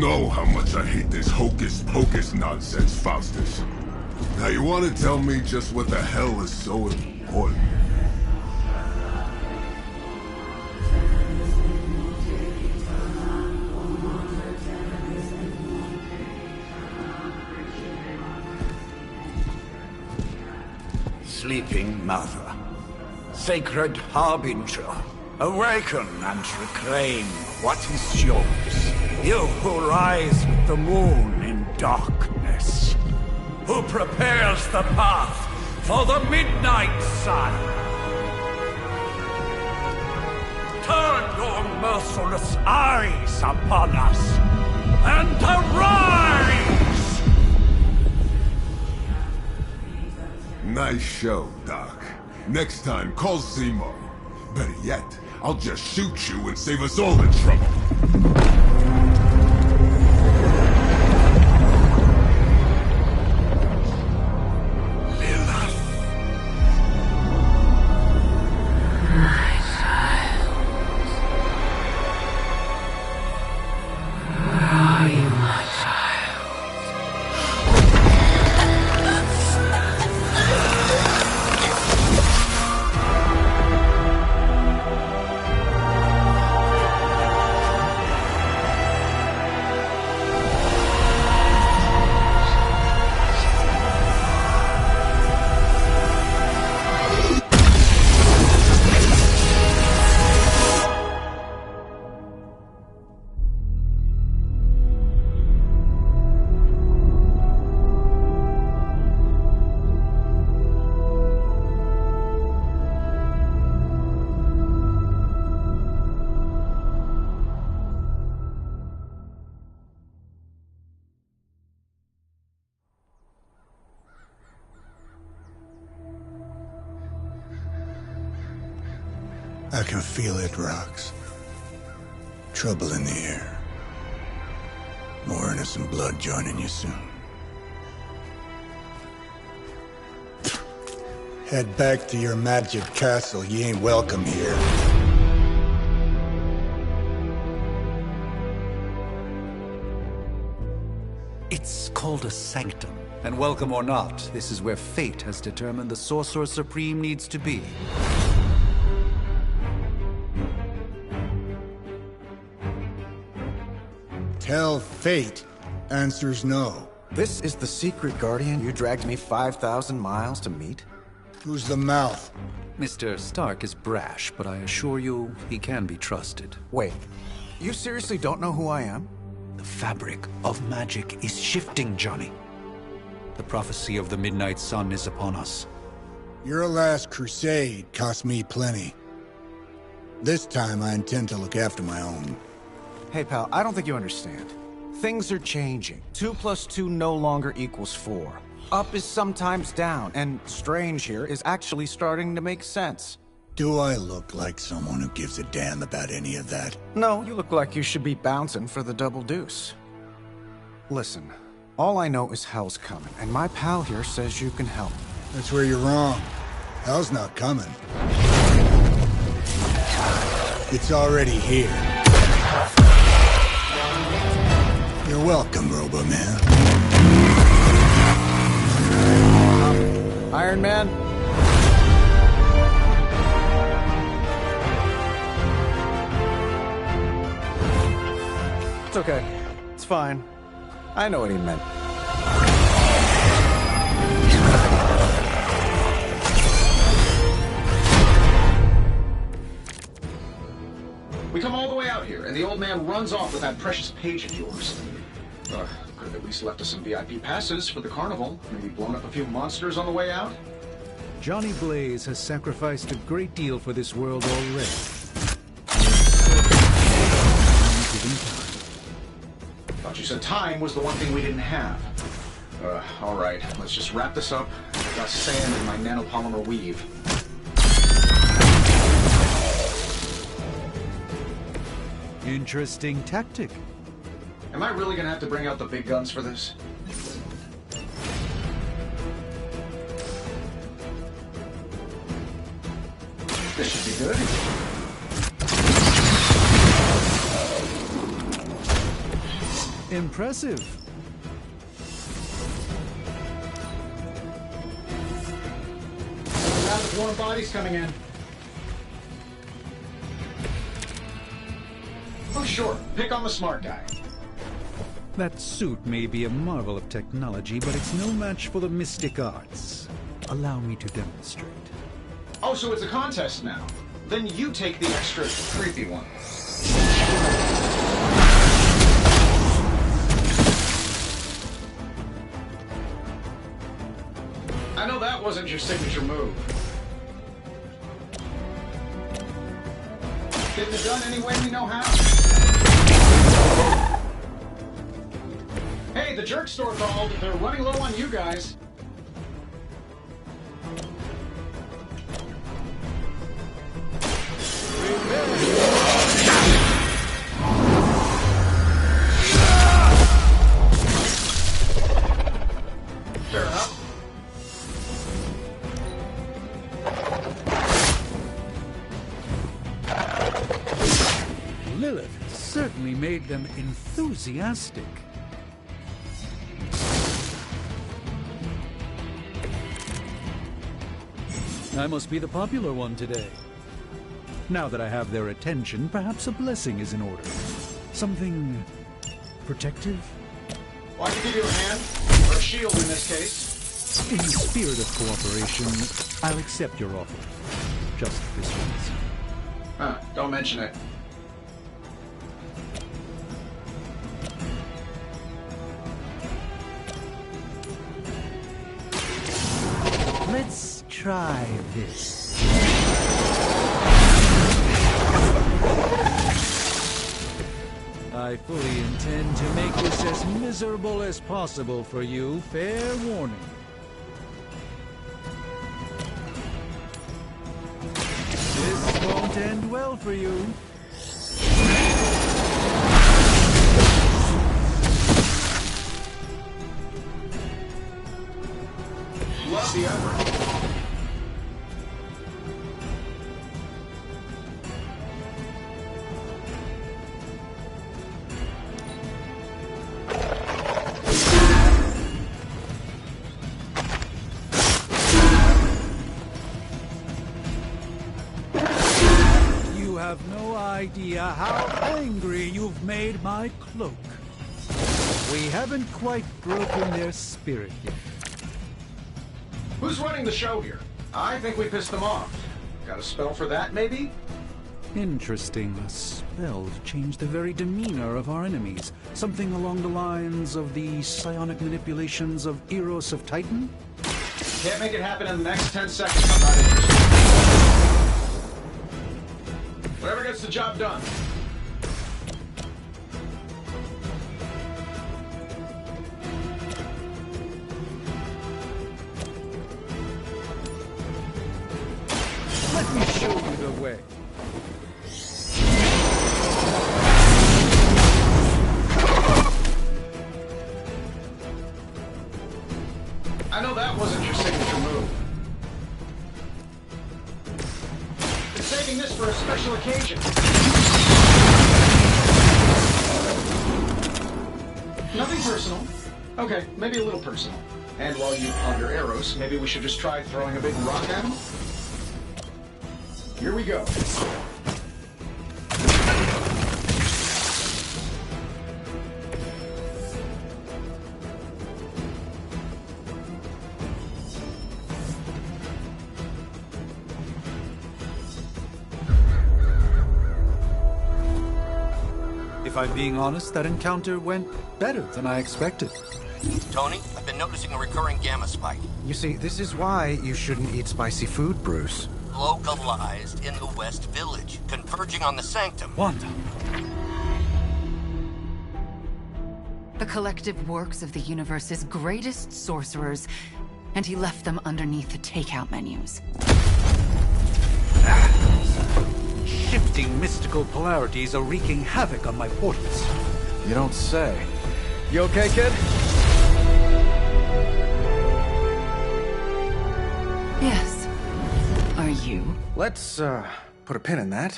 know how much I hate this hocus-pocus nonsense, Faustus. Now you want to tell me just what the hell is so important? Sleeping Mother, Sacred Harbinger, awaken and reclaim what is yours. You who rise with the moon in darkness, who prepares the path for the midnight sun. Turn your merciless eyes upon us, and arise! Nice show, Doc. Next time, call Zemo. Better yet, I'll just shoot you and save us all the trouble. I can feel it, Rox. Trouble in the air. More innocent blood joining you soon. Head back to your magic castle. You ain't welcome here. It's called a sanctum. And welcome or not, this is where fate has determined the Sorcerer Supreme needs to be. Tell fate. Answers no. This is the secret guardian you dragged me 5,000 miles to meet? Who's the mouth? Mr. Stark is brash, but I assure you, he can be trusted. Wait, you seriously don't know who I am? The fabric of magic is shifting, Johnny. The prophecy of the Midnight Sun is upon us. Your last crusade cost me plenty. This time I intend to look after my own. Hey pal, I don't think you understand. Things are changing. 2 + 2 no longer equals 4. Up is sometimes down, and strange here is actually starting to make sense. Do I look like someone who gives a damn about any of that? No, you look like you should be bouncing for the double deuce. Listen, all I know is hell's coming, and my pal here says you can help. That's where you're wrong. Hell's not coming. It's already here. You're welcome, Robo-Man. Iron Man? It's okay. It's fine. I know what he meant. We come all the way out here, and the old man runs off with that precious page of yours. Could have at least left us some VIP passes for the carnival. Maybe blown up a few monsters on the way out. Johnny Blaze has sacrificed a great deal for this world already. Thought you said time was the one thing we didn't have. All right, let's just wrap this up. I've got sand in my nanopolymer weave. Interesting tactic. Am I really gonna have to bring out the big guns for this? This should be good. Impressive. Round of warm bodies coming in. Oh, sure. Pick on the smart guy. That suit may be a marvel of technology, but it's no match for the mystic arts. Allow me to demonstrate. Oh, so it's a contest now. Then you take the extra creepy one. I know that wasn't your signature move. Getting it done any way we know how. Hey, the jerk store called. They're running low on you guys. Fair enough. Lilith certainly made them enthusiastic. I must be the popular one today. Now that I have their attention, perhaps a blessing is in order. Something protective? Well, I can give you a hand, or a shield in this case. In the spirit of cooperation, I'll accept your offer. Just this once. Don't mention it. Let's try this. I fully intend to make this as miserable as possible for you. Fair warning. This won't end well for you. Love the effort. You have no idea how angry you've made my cloak. We haven't quite broken their spirit yet. Who's running the show here? I think we pissed them off. Got a spell for that, maybe? Interesting. A spell to change the very demeanor of our enemies. Something along the lines of the psionic manipulations of Eros of Titan? Can't make it happen in the next 10 seconds. I'm not interested. Whatever gets the job done. Let me show you the way. I know that wasn't your signature move. Been saving this for a special occasion. Nothing personal. Okay, maybe a little personal. And while you ponder arrows, maybe we should just try throwing a big rock at him? Here we go. If I'm being honest, that encounter went better than I expected. Tony, I've been noticing a recurring gamma spike. You see, this is why you shouldn't eat spicy food, Bruce. Localized in the West Village, converging on the Sanctum. Wanda. The collective works of the universe's greatest sorcerers, and he left them underneath the takeout menus. Shifting mystical polarities are wreaking havoc on my portals. You don't say. You okay, kid? Yes. Are you? Let's, put a pin in that.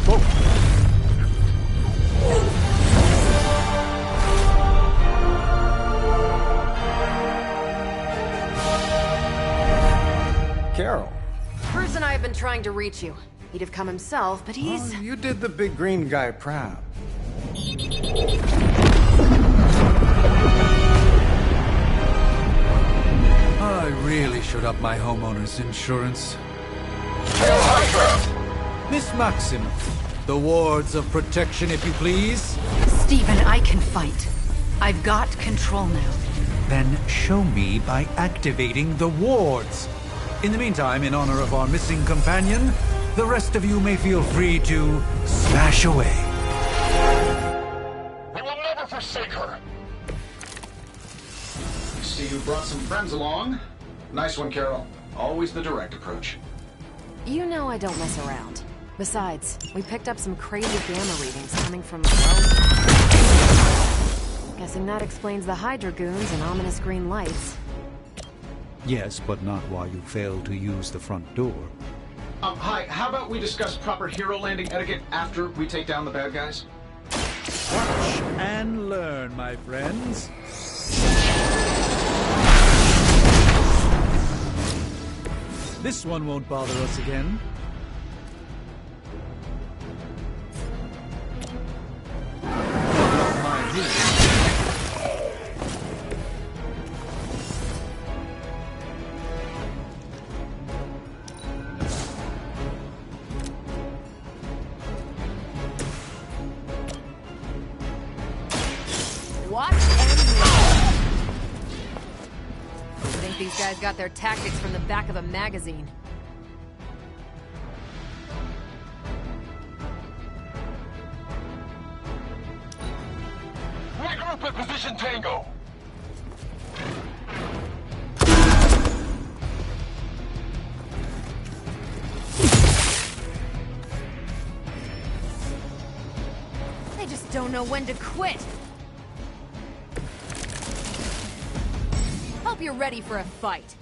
Whoa. Carol? Bruce and I have been trying to reach you. He'd have come himself, but he's... Oh, you did the big green guy proud. I really should up my homeowner's insurance. Miss Maxim, the wards of protection, if you please. Stephen, I can fight. I've got control now. Then show me by activating the wards. In the meantime, in honor of our missing companion, the rest of you may feel free to smash away. We will never forsake her. See, you brought some friends along. Nice one, Carol. Always the direct approach. You know I don't mess around. Besides, we picked up some crazy gamma readings coming from... well, guessing that explains the Hydra goons and ominous green lights. Yes, but not while you fail to use the front door. Hi, how about we discuss proper hero landing etiquette after we take down the bad guys? Watch and learn, my friends. This one won't bother us again. Not mind me. Watch and learn. I think these guys got their tactics from the back of a magazine. Regroup at position Tango. They just don't know when to quit. Hope you're ready for a fight.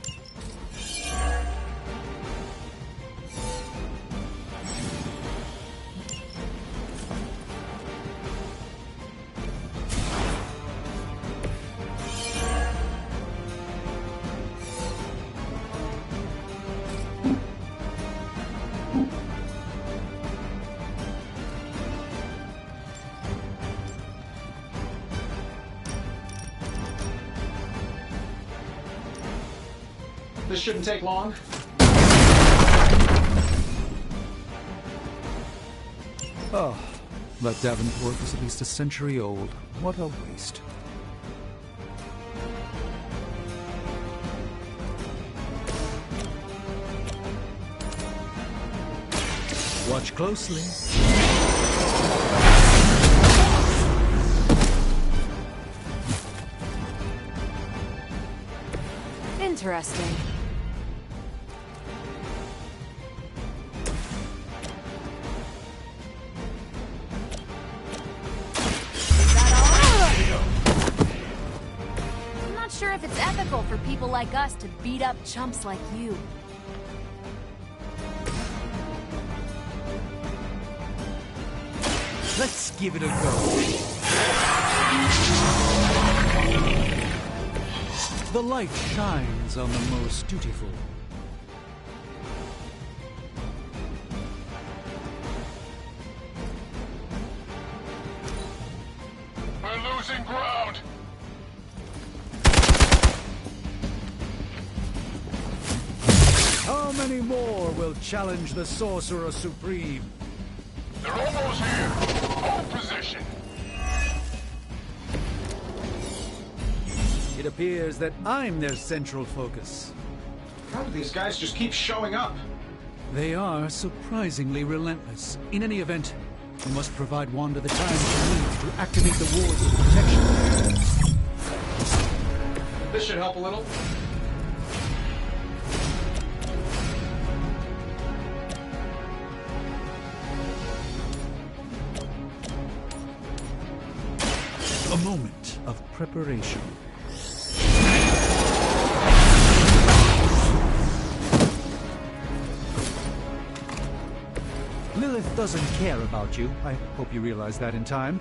This shouldn't take long. Oh, that Davenport was at least a century old. What a waste. Watch closely. Interesting. I'm not sure if it's ethical for people like us to beat up chumps like you. Let's give it a go. The light shines on the most dutiful. We're losing ground. How many more will challenge the Sorcerer Supreme? They're almost here. Hold position. It appears that I'm their central focus. How do these guys just keep showing up? They are surprisingly relentless. In any event, we must provide Wanda the time she needs to activate the wards of protection. This should help a little. A moment of preparation. Lilith doesn't care about you. I hope you realize that in time.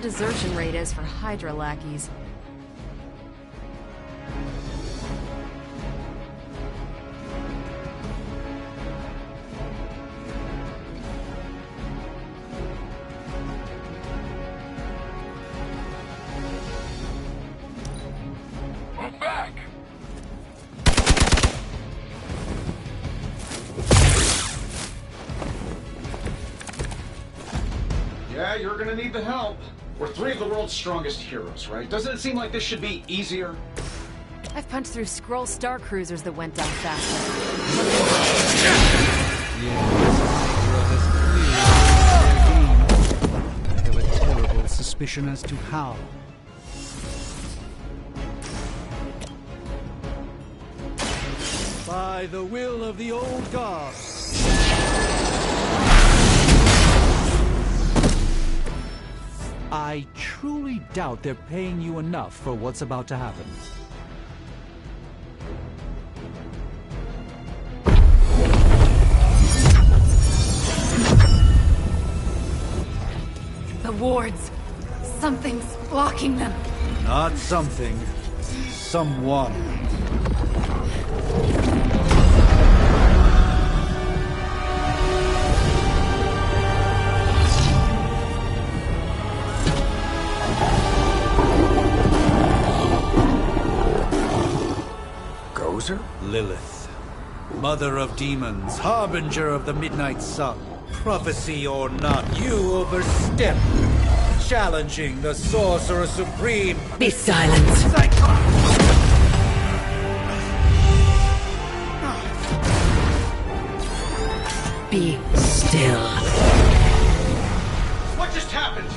desertion rate is for Hydra lackeys. I'm back! Yeah, you're gonna need the help. We're three of the world's strongest heroes, right? Doesn't it seem like this should be easier? I've punched through Skrull star cruisers that went down faster. I have a terrible suspicion as to how. By the will of the old gods. I truly doubt they're paying you enough for what's about to happen. The wards. Something's blocking them. Not something. Someone. Gozer? Lilith, mother of demons, harbinger of the midnight sun. Prophecy or not, you overstep, challenging the Sorcerer Supreme. Be silent. Be still. What just happened?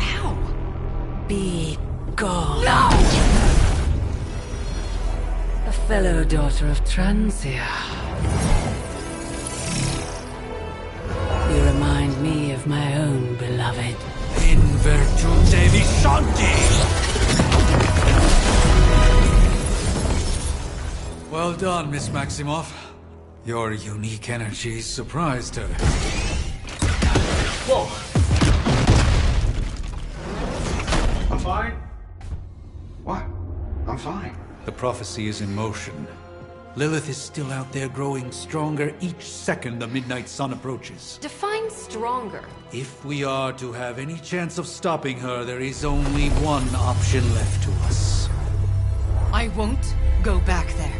Ow! Be gone. No! A fellow daughter of Transia. You remind me of my own beloved. In virtute vishanti! Well done, Miss Maximoff. Your unique energy surprised her. Whoa! I'm fine. What? I'm fine. The prophecy is in motion. Lilith is still out there growing stronger each second the midnight sun approaches. Define stronger. If we are to have any chance of stopping her, there is only one option left to us. I won't go back there.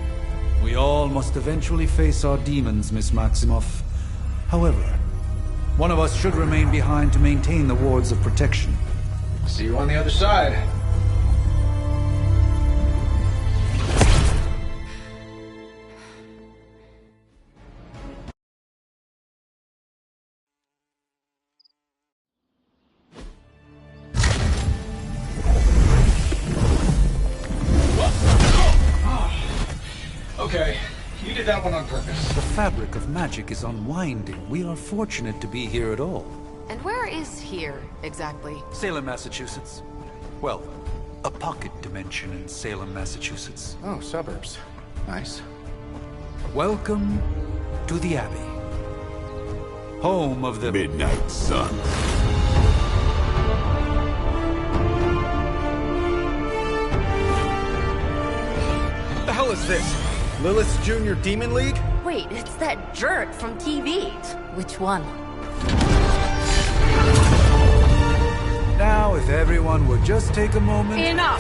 We all must eventually face our demons, Miss Maximoff. However, one of us should remain behind to maintain the wards of protection. See you on the other side. Okay, you did that one on purpose. The fabric of magic is unwinding. We are fortunate to be here at all. And where is here, exactly? Salem, Massachusetts. Well, a pocket dimension in Salem, Massachusetts. Oh, suburbs. Nice. Welcome to the Abbey. Home of the Midnight Sun. What the hell is this? Lilith's Junior Demon League? Wait, it's that jerk from TV. Which one? Now, if everyone would just take a moment... Enough!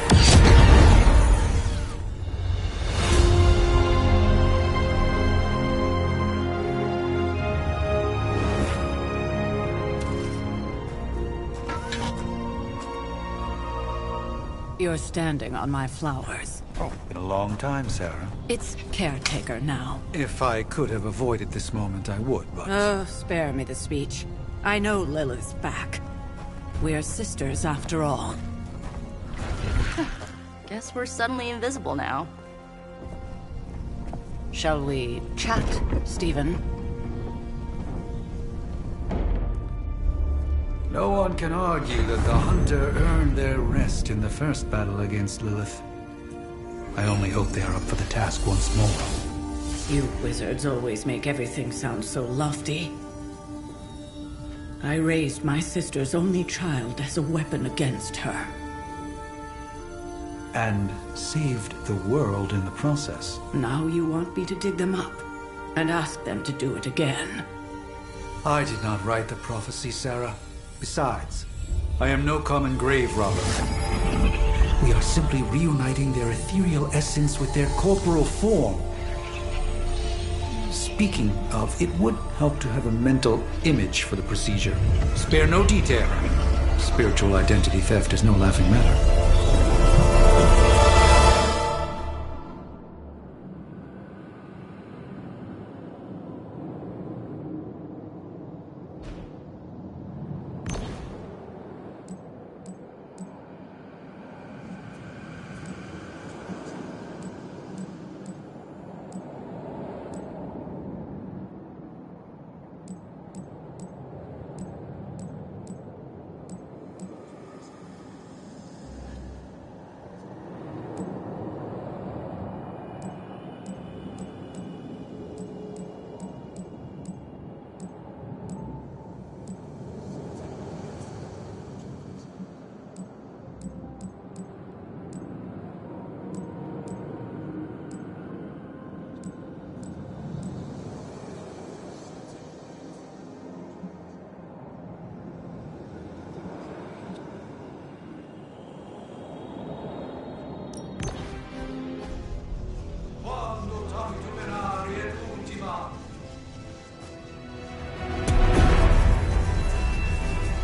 You're standing on my flowers. Oh, been a long time, Sarah. It's caretaker now. If I could have avoided this moment, I would, but... Oh, spare me the speech. I know Lilith's back. We're sisters after all. Guess we're suddenly invisible now. Shall we chat, Stephen? No one can argue that the Hunter earned their rest in the first battle against Lilith. I only hope they are up for the task once more. You wizards always make everything sound so lofty. I raised my sister's only child as a weapon against her. And saved the world in the process. Now you want me to dig them up and ask them to do it again. I did not write the prophecy, Sarah. Besides, I am no common grave robber. We are simply reuniting their ethereal essence with their corporal form. Speaking of, it would help to have a mental image for the procedure. Spare no detail. Spiritual identity theft is no laughing matter.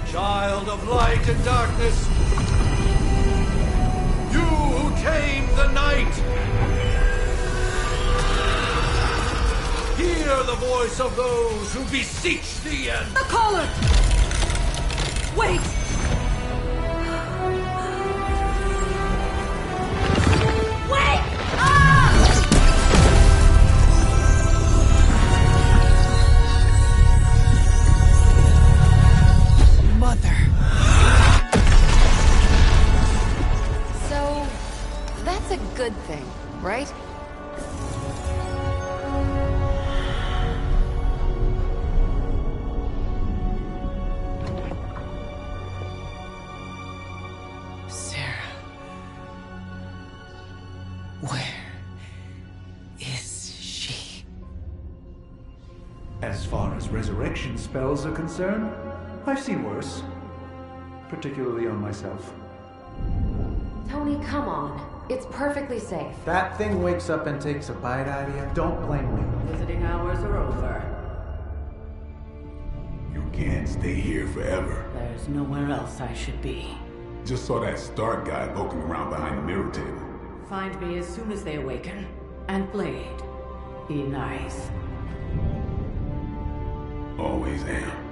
Child of light and darkness, you who tame the night, hear the voice of those who beseech thee and... The collar! Wait! Wait! Mother. So, that's a good thing, right? Sarah. Where is she? As far as resurrection spells are concerned, I've seen worse. Particularly on myself. Tony, come on. It's perfectly safe. That thing wakes up and takes a bite out of you. Don't blame me. Visiting hours are over. You can't stay here forever. There's nowhere else I should be. Just saw that Stark guy poking around behind the mirror table. Find me as soon as they awaken. And Blade, be nice. Always am.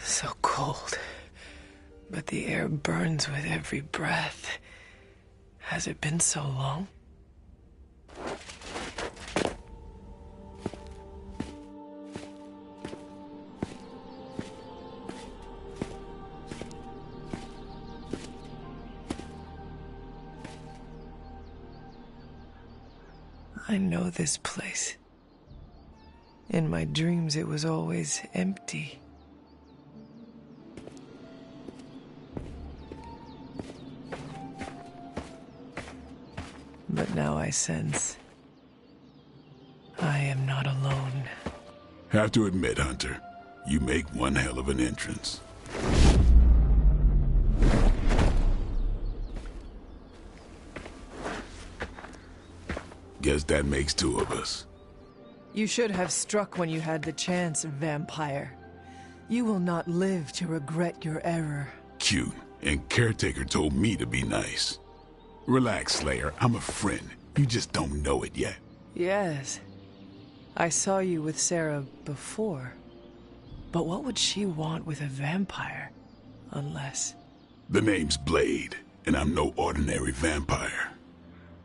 So cold, but the air burns with every breath. Has it been so long? I know this place. In my dreams, it was always empty. But now I sense I am not alone. Have to admit, Hunter, you make one hell of an entrance. Guess that makes two of us. You should have struck when you had the chance, vampire. You will not live to regret your error. Cute, and Caretaker told me to be nice. Relax, Slayer. I'm a friend. You just don't know it yet. Yes. I saw you with Sarah before. But what would she want with a vampire? Unless... The name's Blade, and I'm no ordinary vampire.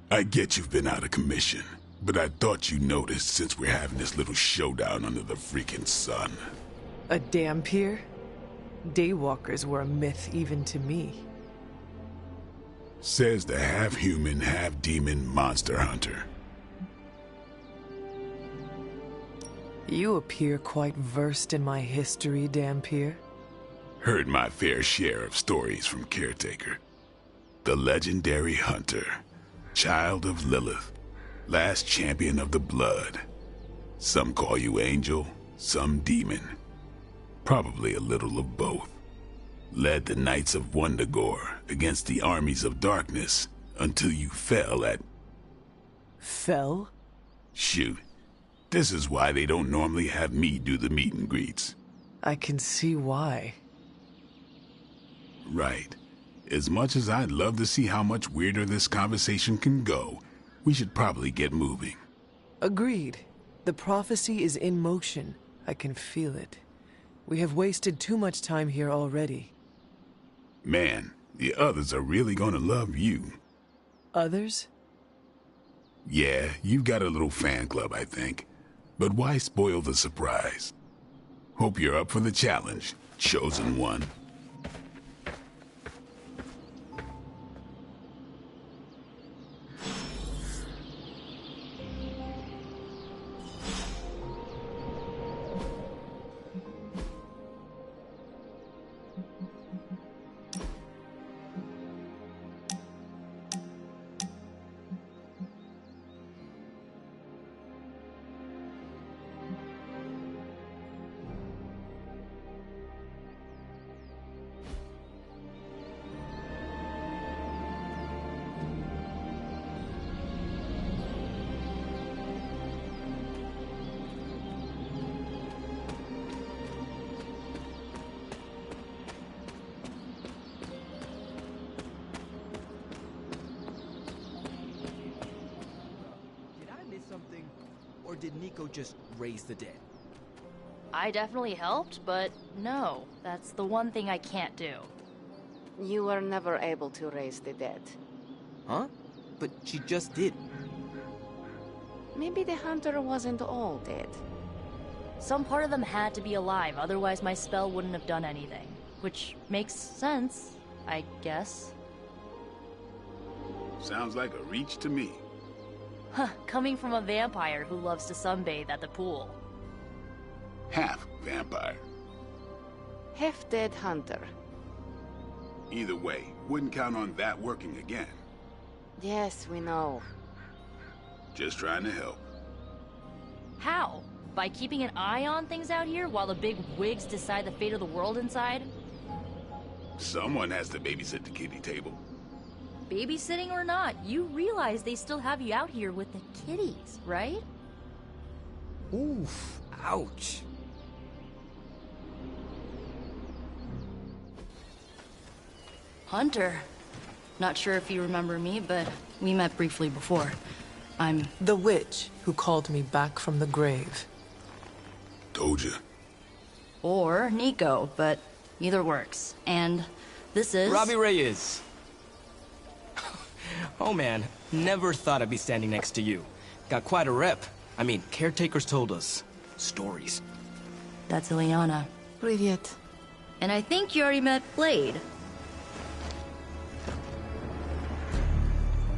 I get you've been out of commission, but I thought you noticed since we're having this little showdown under the freaking sun. A dampier? Daywalkers were a myth even to me. Says the half-human, half-demon monster hunter. You appear quite versed in my history, Dampier. Heard my fair share of stories from Caretaker. The legendary hunter, child of Lilith, last champion of the blood. Some call you angel, some demon. Probably a little of both. Led the Knights of Wundagore against the armies of darkness until you fell at... Fell? Shoot. This is why they don't normally have me do the meet and greets. I can see why. Right. As much as I'd love to see how much weirder this conversation can go, we should probably get moving. Agreed. The prophecy is in motion. I can feel it. We have wasted too much time here already. Man, the others are really gonna love you. Others? Yeah, you've got a little fan club, I think. But why spoil the surprise? Hope you're up for the challenge, chosen one. Or did Nico just raise the dead? I definitely helped, but no, that's the one thing I can't do. You were never able to raise the dead. Huh? But she just did. Maybe the hunter wasn't all dead. Some part of them had to be alive, otherwise my spell wouldn't have done anything. Which makes sense, I guess. Sounds like a reach to me. Huh, coming from a vampire who loves to sunbathe at the pool. Half vampire. Half-dead hunter. Either way, wouldn't count on that working again. Yes, we know. Just trying to help. How? By keeping an eye on things out here while the big wigs decide the fate of the world inside? Someone has to babysit the kiddie table. Babysitting or not, you realize they still have you out here with the kiddies, right? Oof, ouch. Hunter. Not sure if you remember me, but we met briefly before. I'm... The witch who called me back from the grave. Told ya. Or Nico, but either works. And this is... Robbie Reyes. Oh man, never thought I'd be standing next to you. Got quite a rep. I mean, caretakers told us stories. That's Ileana. Привет. And I think you already met Blade.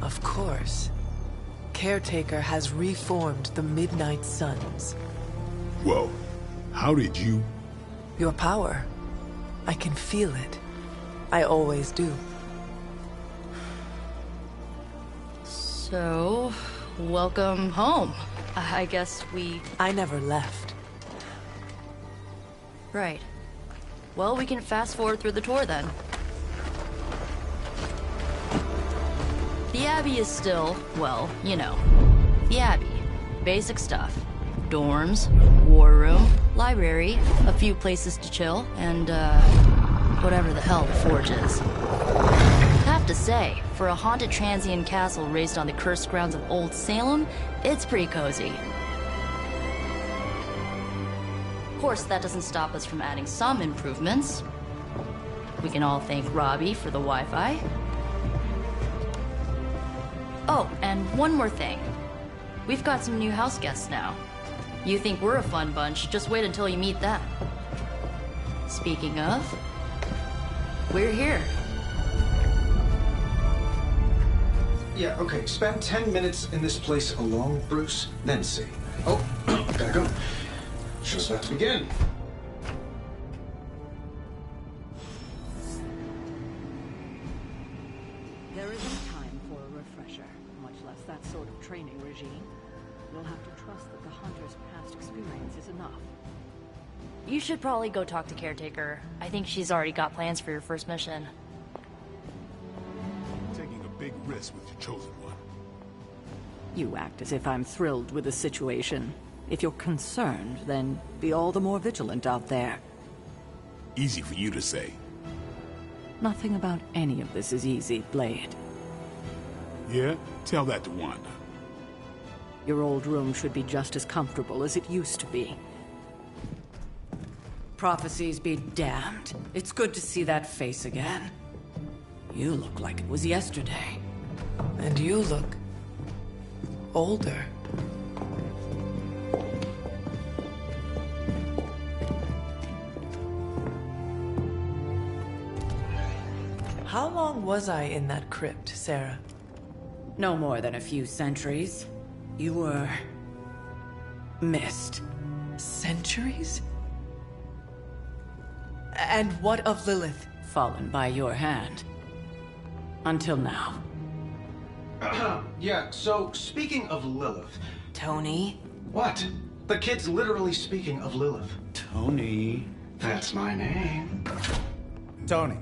Of course. Caretaker has reformed the Midnight Suns. Whoa, how did you... Your power. I can feel it. I always do. So, welcome home. I guess we... I never left. Right. Well, we can fast forward through the tour then. The Abbey is still, well, you know, the Abbey. Basic stuff. Dorms, war room, library, a few places to chill, and, whatever the hell the Forge is. Have to say, for a haunted transient castle raised on the cursed grounds of Old Salem, it's pretty cozy. course, that doesn't stop us from adding some improvements. We can all thank Robbie for the Wi-Fi. Oh, and one more thing. We've got some new house guests now. You think we're a fun bunch, just wait until you meet them. Speaking of, we're here. Yeah, okay. Spend 10 minutes in this place alone, Bruce, then see. Oh, gotta go. Show's about to begin. There isn't time for a refresher, much less that sort of training regime. You'll have to trust that the Hunter's past experience is enough. You should probably go talk to Caretaker. I think she's already got plans for your first mission. Taking a big risk with your chosen one. You act as if I'm thrilled with the situation. If you're concerned, then be all the more vigilant out there. Easy for you to say. Nothing about any of this is easy, Blade. Yeah? Tell that to Wanda. Your old room should be just as comfortable as it used to be. Prophecies be damned. It's good to see that face again. You look like it was yesterday. And you look older. How long was I in that crypt, Sarah? No more than a few centuries. You were... missed. Centuries? And what of Lilith? Fallen by your hand. Until now. Yeah, so speaking of Lilith... Tony? What? The kid's literally speaking of Lilith. Tony. That's my name. Tony.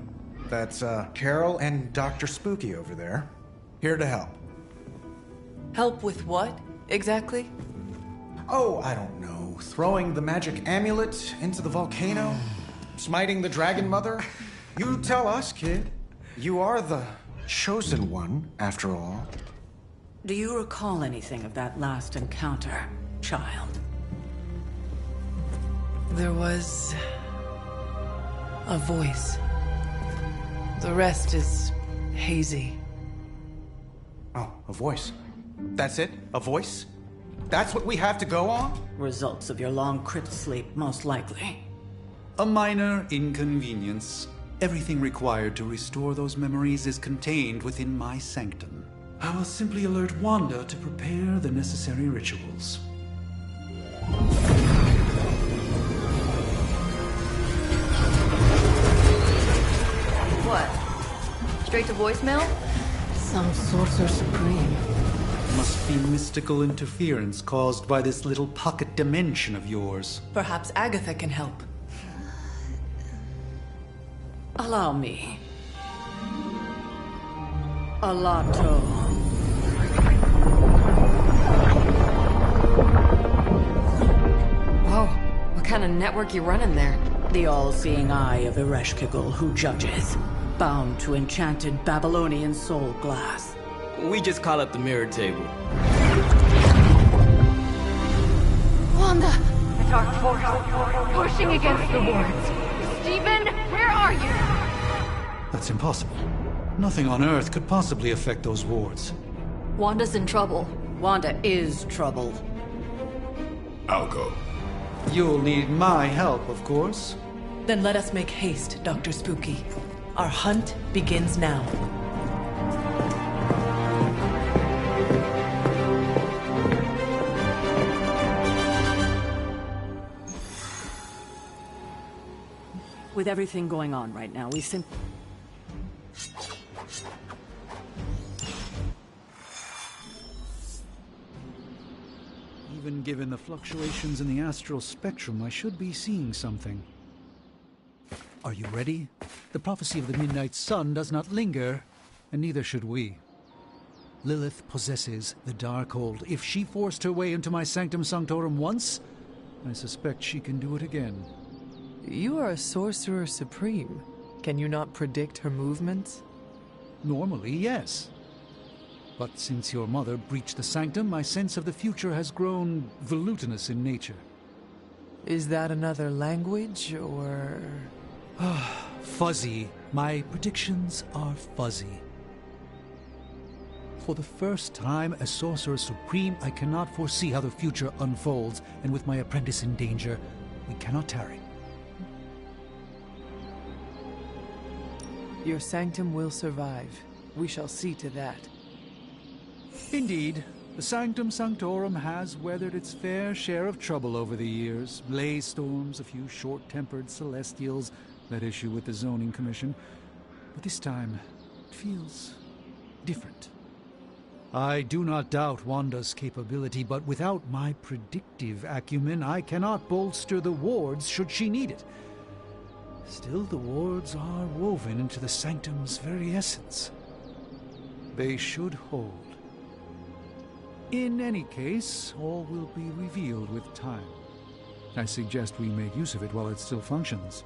That's, Carol and Dr. Spooky over there. Here to help. Help with what, exactly? Oh, I don't know. Throwing the magic amulet into the volcano? Smiting the Dragon Mother? You tell us, kid. You are the chosen one, after all. Do you recall anything of that last encounter, child? There was... a voice. The rest is hazy. Oh, a voice. That's it? A voice? That's what we have to go on? Results of your long crypt sleep, most likely. A minor inconvenience. Everything required to restore those memories is contained within my sanctum. I will simply alert Wanda to prepare the necessary rituals. What? Straight to voicemail? Some Sorcerer Supreme. Must be mystical interference caused by this little pocket dimension of yours. Perhaps Agatha can help. Allow me. Alato. Whoa, what kind of network you running there? The all-seeing eye of Ereshkigal who judges. Bound to enchanted Babylonian soul glass. We just call it the mirror table. Wanda! The dark force, pushing against the wards. Stephen, where are you? That's impossible. Nothing on Earth could possibly affect those wards. Wanda's in trouble. Wanda is trouble. I'll go. You'll need my help, of course. Then let us make haste, Dr. Spooky. Our hunt begins now. With everything going on right now, we simply... Even given the fluctuations in the astral spectrum, I should be seeing something. Are you ready? The prophecy of the Midnight Sun does not linger, and neither should we. Lilith possesses the Darkhold. If she forced her way into my Sanctum Sanctorum once, I suspect she can do it again. You are a Sorcerer Supreme. Can you not predict her movements? Normally, yes. But since your mother breached the Sanctum, my sense of the future has grown volutinous in nature. Is that another language, or...? Fuzzy. My predictions are fuzzy. For the first time as Sorcerer Supreme, I cannot foresee how the future unfolds, and with my apprentice in danger, we cannot tarry. Your sanctum will survive. We shall see to that. Indeed. The Sanctum Sanctorum has weathered its fair share of trouble over the years. Blaze storms, a few short-tempered celestials that issue with the Zoning Commission. But this time, it feels different. I do not doubt Wanda's capability, but without my predictive acumen, I cannot bolster the wards should she need it. Still, the wards are woven into the Sanctum's very essence. They should hold. In any case, all will be revealed with time. I suggest we make use of it while it still functions.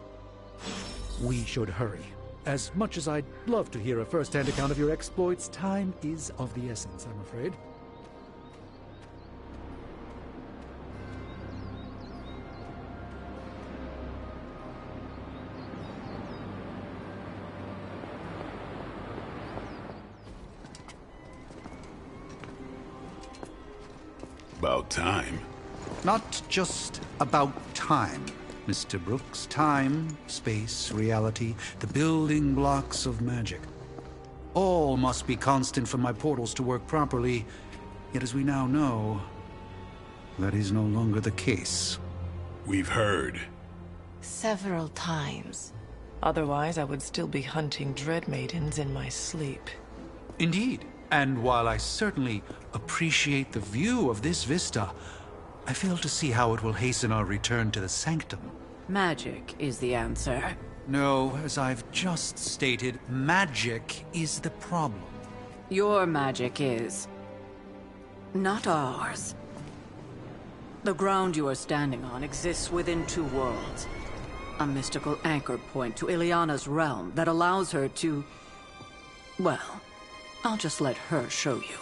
We should hurry. As much as I'd love to hear a first-hand account of your exploits, time is of the essence, I'm afraid. About time. Not just about time, Mr. Brooks. Time, space, reality, the building blocks of magic. All must be constant for my portals to work properly, yet as we now know, that is no longer the case. We've heard. Several times. Otherwise, I would still be hunting Dread Maidens in my sleep. Indeed. And while I certainly appreciate the view of this vista, I fail to see how it will hasten our return to the Sanctum. Magic is the answer. No, as I've just stated, magic is the problem. Your magic is... not ours. The ground you are standing on exists within two worlds. A mystical anchor point to Ileana's realm that allows her to... well... I'll just let her show you.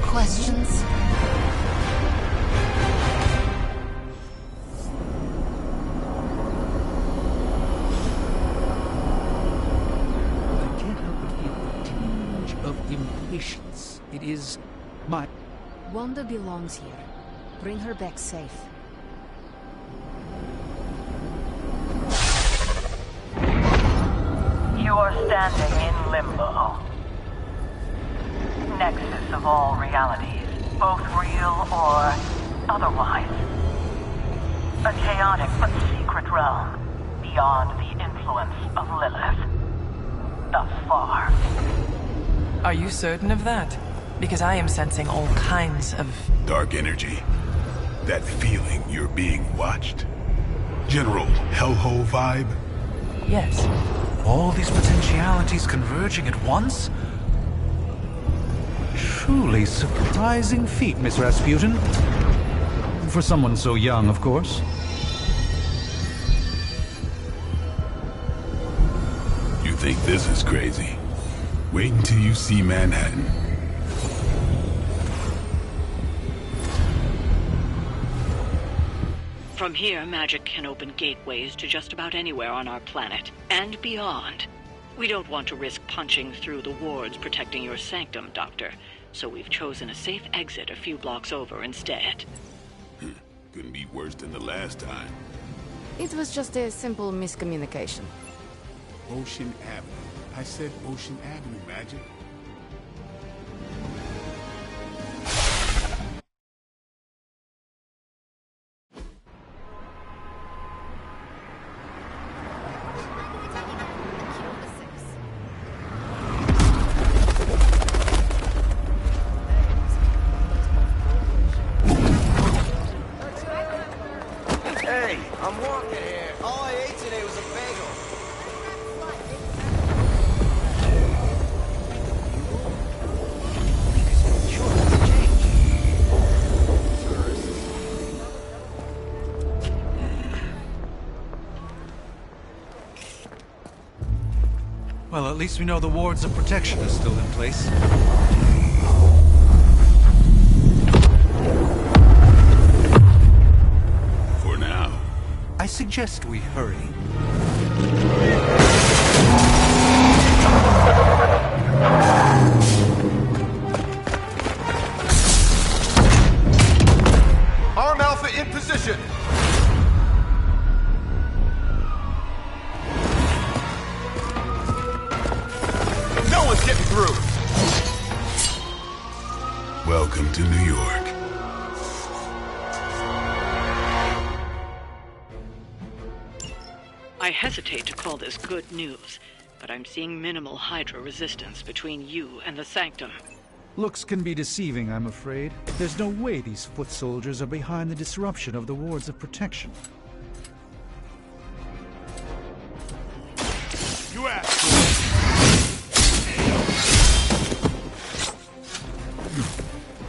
Questions? I can't help but feel a tinge of impatience. It is my... Wanda belongs here. Bring her back safe. You are standing in limbo. Nexus of all realities, both real or otherwise. A chaotic but secret realm, beyond the influence of Lilith. Thus far. Are you certain of that? Because I am sensing all kinds of... dark energy. That feeling you're being watched. General hellhole vibe? Yes. All these potentialities converging at once? Truly surprising feat, Miss Rasputin. For someone so young, of course. You think this is crazy? Wait until you see Manhattan. From here, magic can open gateways to just about anywhere on our planet, and beyond. We don't want to risk punching through the wards protecting your sanctum, Doctor. So we've chosen a safe exit a few blocks over instead. Couldn't be worse than the last time. It was just a simple miscommunication. Ocean Avenue. I said Ocean Avenue, Magic. Hey, I'm walking least we know the wards of protection are still in place. For now. I suggest we hurry. Arm Alpha in position! No one's getting through! Welcome to New York. I hesitate to call this good news, but I'm seeing minimal Hydra resistance between you and the Sanctum. Looks can be deceiving, I'm afraid. There's no way these foot soldiers are behind the disruption of the wards of protection. You asked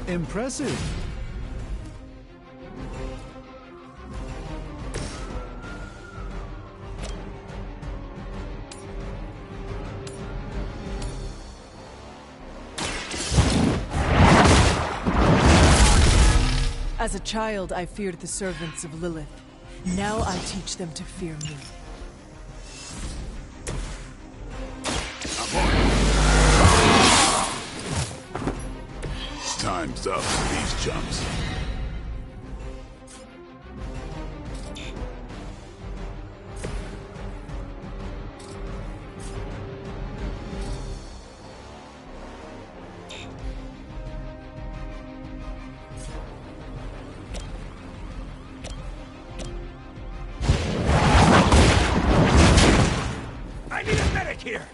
Impressive. As a child, I feared the servants of Lilith. Now I teach them to fear me. Time's up for these chumps. I need a medic here!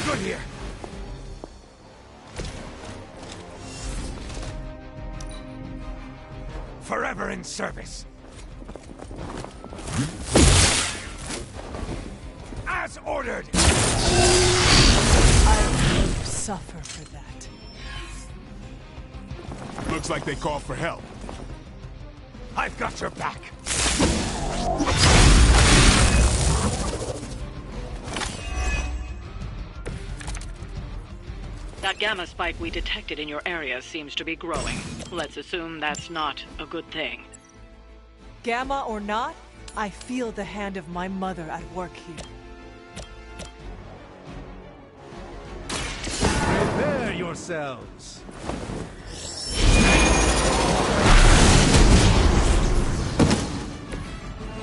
Good here! Forever in service! As ordered! I will suffer for that. Looks like they called for help. I've got your back! That gamma spike we detected in your area seems to be growing. Let's assume that's not a good thing. Gamma or not, I feel the hand of my mother at work here. Prepare yourselves.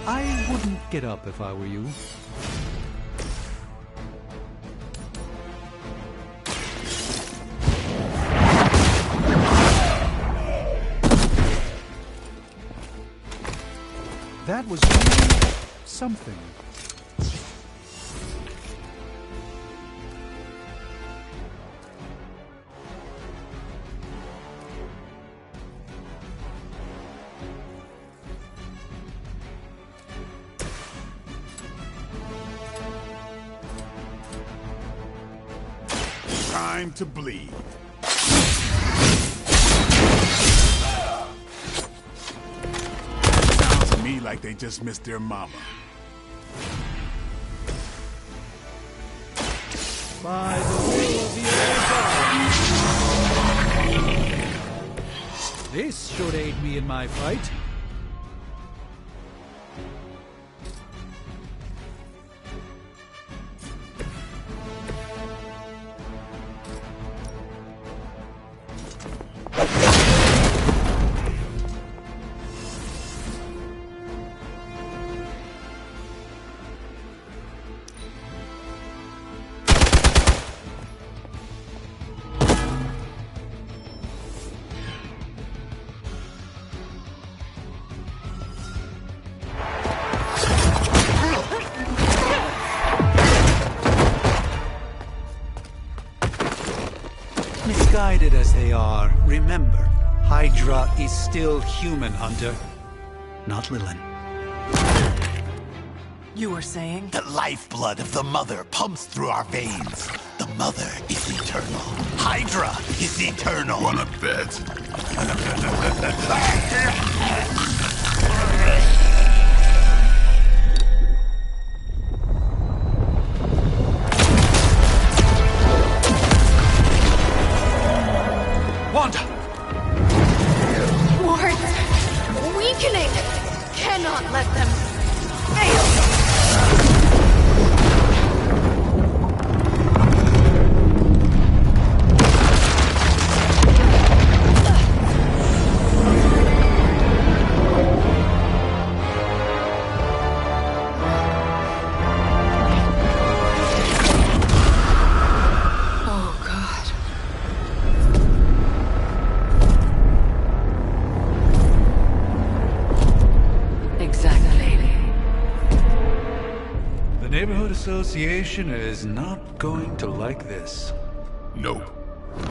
I wouldn't get up if I were you. That was really something. Time to bleed. Sounds to me like they just missed their mama. By the will of the Old God. This should aid me in my fight. Misguided as they are, remember, Hydra is still human, Hunter. Not Lilin. You were saying? The lifeblood of the mother pumps through our veins. The mother is eternal. Hydra is eternal. Wanna bet? Wanda! Wards! Weakening! Cannot let them fail! Association is not going to like this. Nope.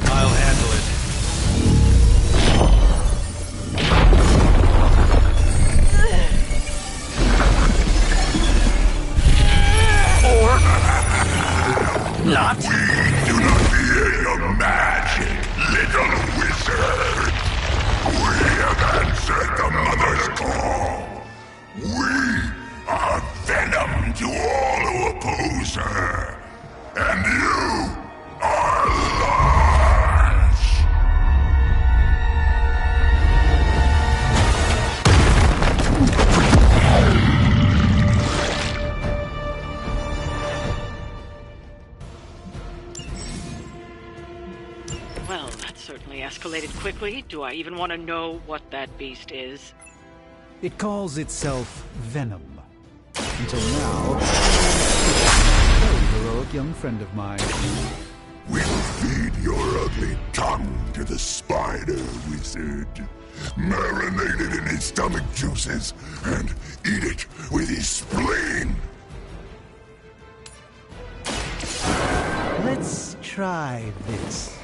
I'll handle it. Or not. We do not fear your magic, little wizard. We have answered the mother's call. We are venom to all who oppose her. And you are large. Well, that certainly escalated quickly. Do I even want to know what that beast is? It calls itself Venom. Until now, a very heroic young friend of mine. We will feed your ugly tongue to the spider wizard. Marinate it in his stomach juices and eat it with his spleen. Let's try this.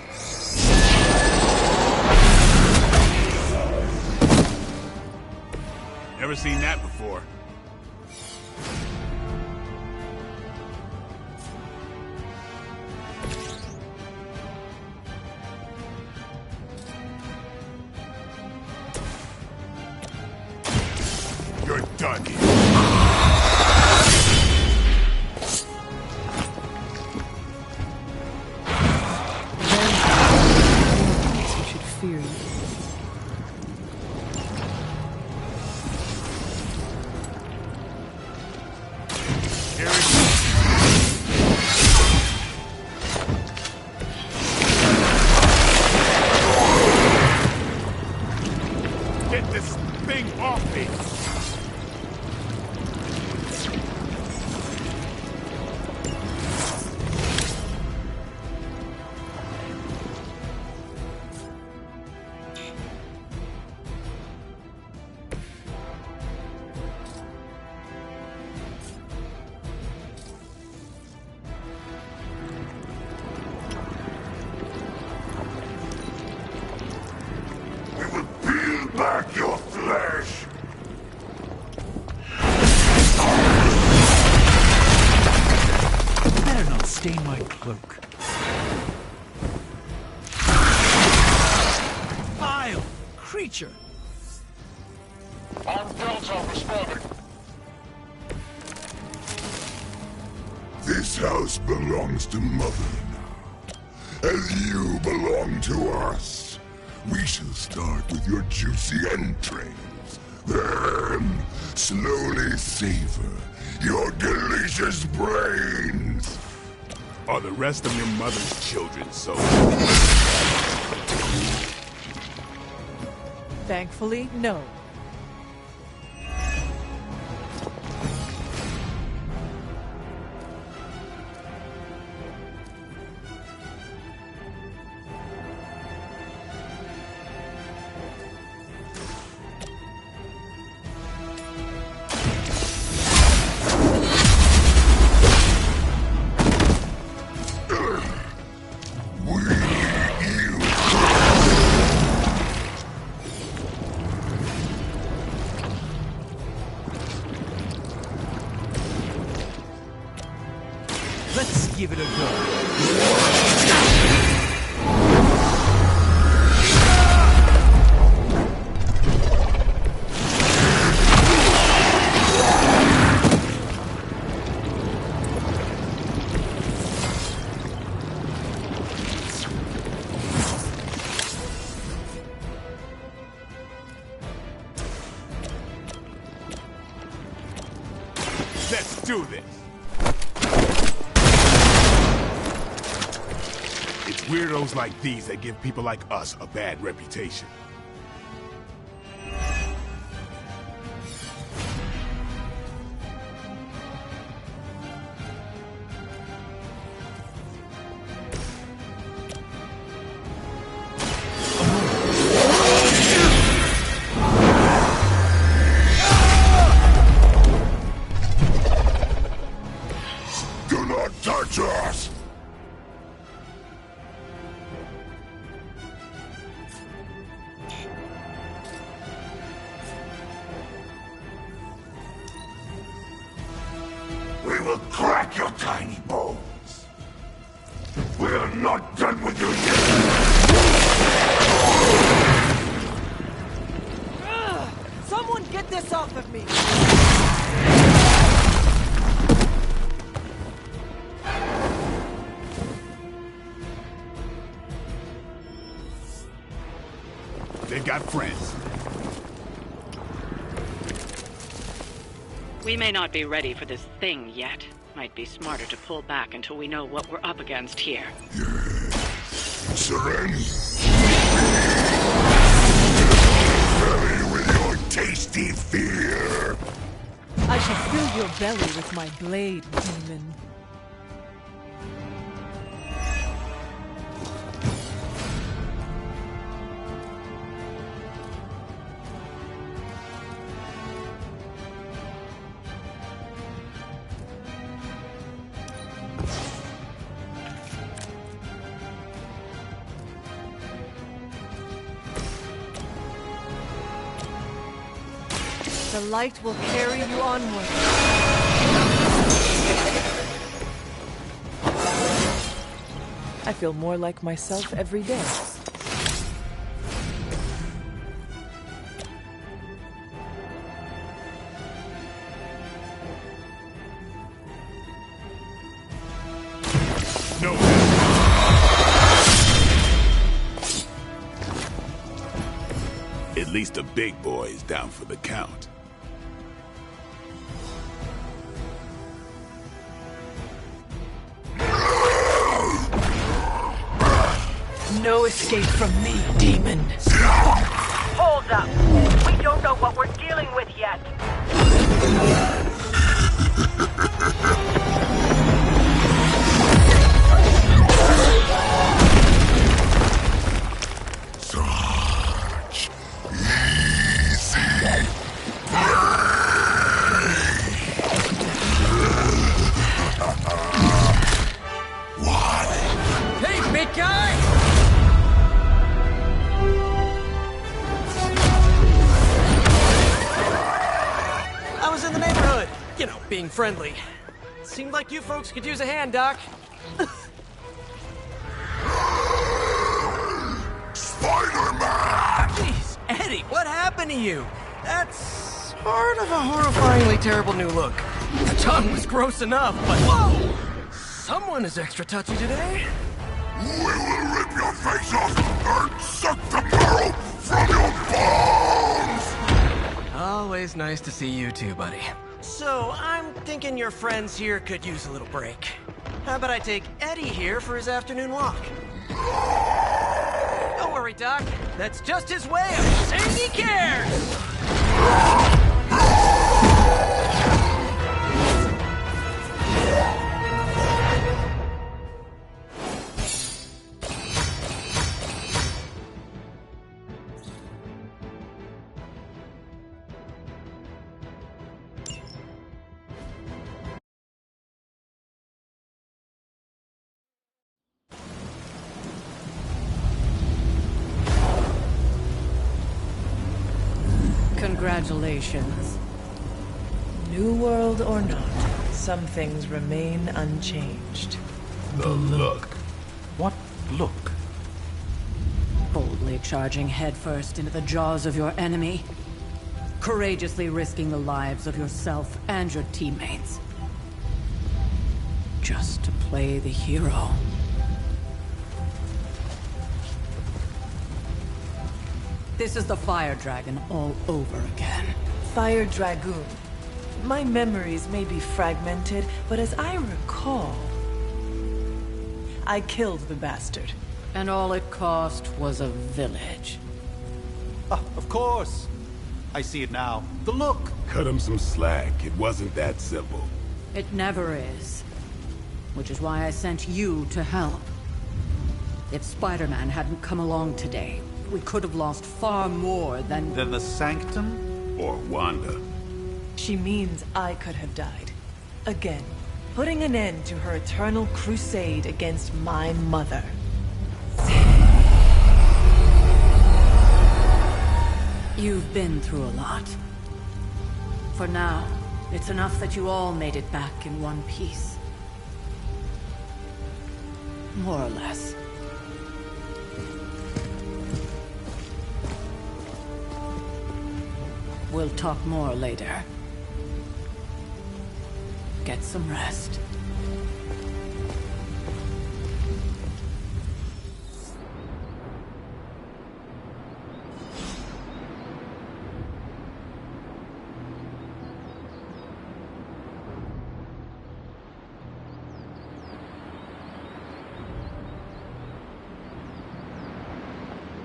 Never seen that before. You're done. You should fear you. Get this thing off me! Back your flesh! Better not stain my cloak. Vile creature! Armed Delta responding. This house belongs to Mother now, as you belong to us. We shall start with your juicy entrails, then slowly savor your delicious brains. Are the rest of your mother's children so? Thankfully, no. do this. It's weirdos like these that give people like us a bad reputation. Do not touch us! We will crack your tiny bones. We are not done with you yet. Someone get this off of me! They've got friends. We may not be ready for this thing yet. Might be smarter to pull back until we know what we're up against here. Surrender. Belly with your tasty fear. I shall fill your belly with my blade, demon. The light will carry you onward. I feel more like myself every day. No. At least the big boy is down for the count. No escape from me, demon. Hold up. We don't know what we're dealing with yet. Such easy What? Hey, big guy! I was in the neighborhood. You know, being friendly. Seemed like you folks could use a hand, Doc. Spider-Man! Jeez, Eddie, what happened to you? That's sort of a horrifyingly terrible new look. The tongue was gross enough, but whoa! Someone is extra touchy today. We will rip your face off and suck the marrow from your bones! Always nice to see you too, buddy. So, I'm thinking your friends here could use a little break. How about I take Eddie here for his afternoon walk? Don't worry, Doc. That's just his way of saying he cares! Congratulations. New world or not, some things remain unchanged. The look. What look? Boldly charging headfirst into the jaws of your enemy. Courageously risking the lives of yourself and your teammates. Just to play the hero. This is the Fire Dragon all over again. Fire Dragoon. My memories may be fragmented, but as I recall, I killed the bastard. And all it cost was a village. Of course. I see it now. The look. Cut him some slack. It wasn't that simple. It never is. Which is why I sent you to help. If Spider-Man hadn't come along today, we could have lost far more than... Than the Sanctum? Or Wanda. She means I could have died. Again, putting an end to her eternal crusade against my mother. You've been through a lot. For now, it's enough that you all made it back in one piece. More or less. We'll talk more later. Get some rest.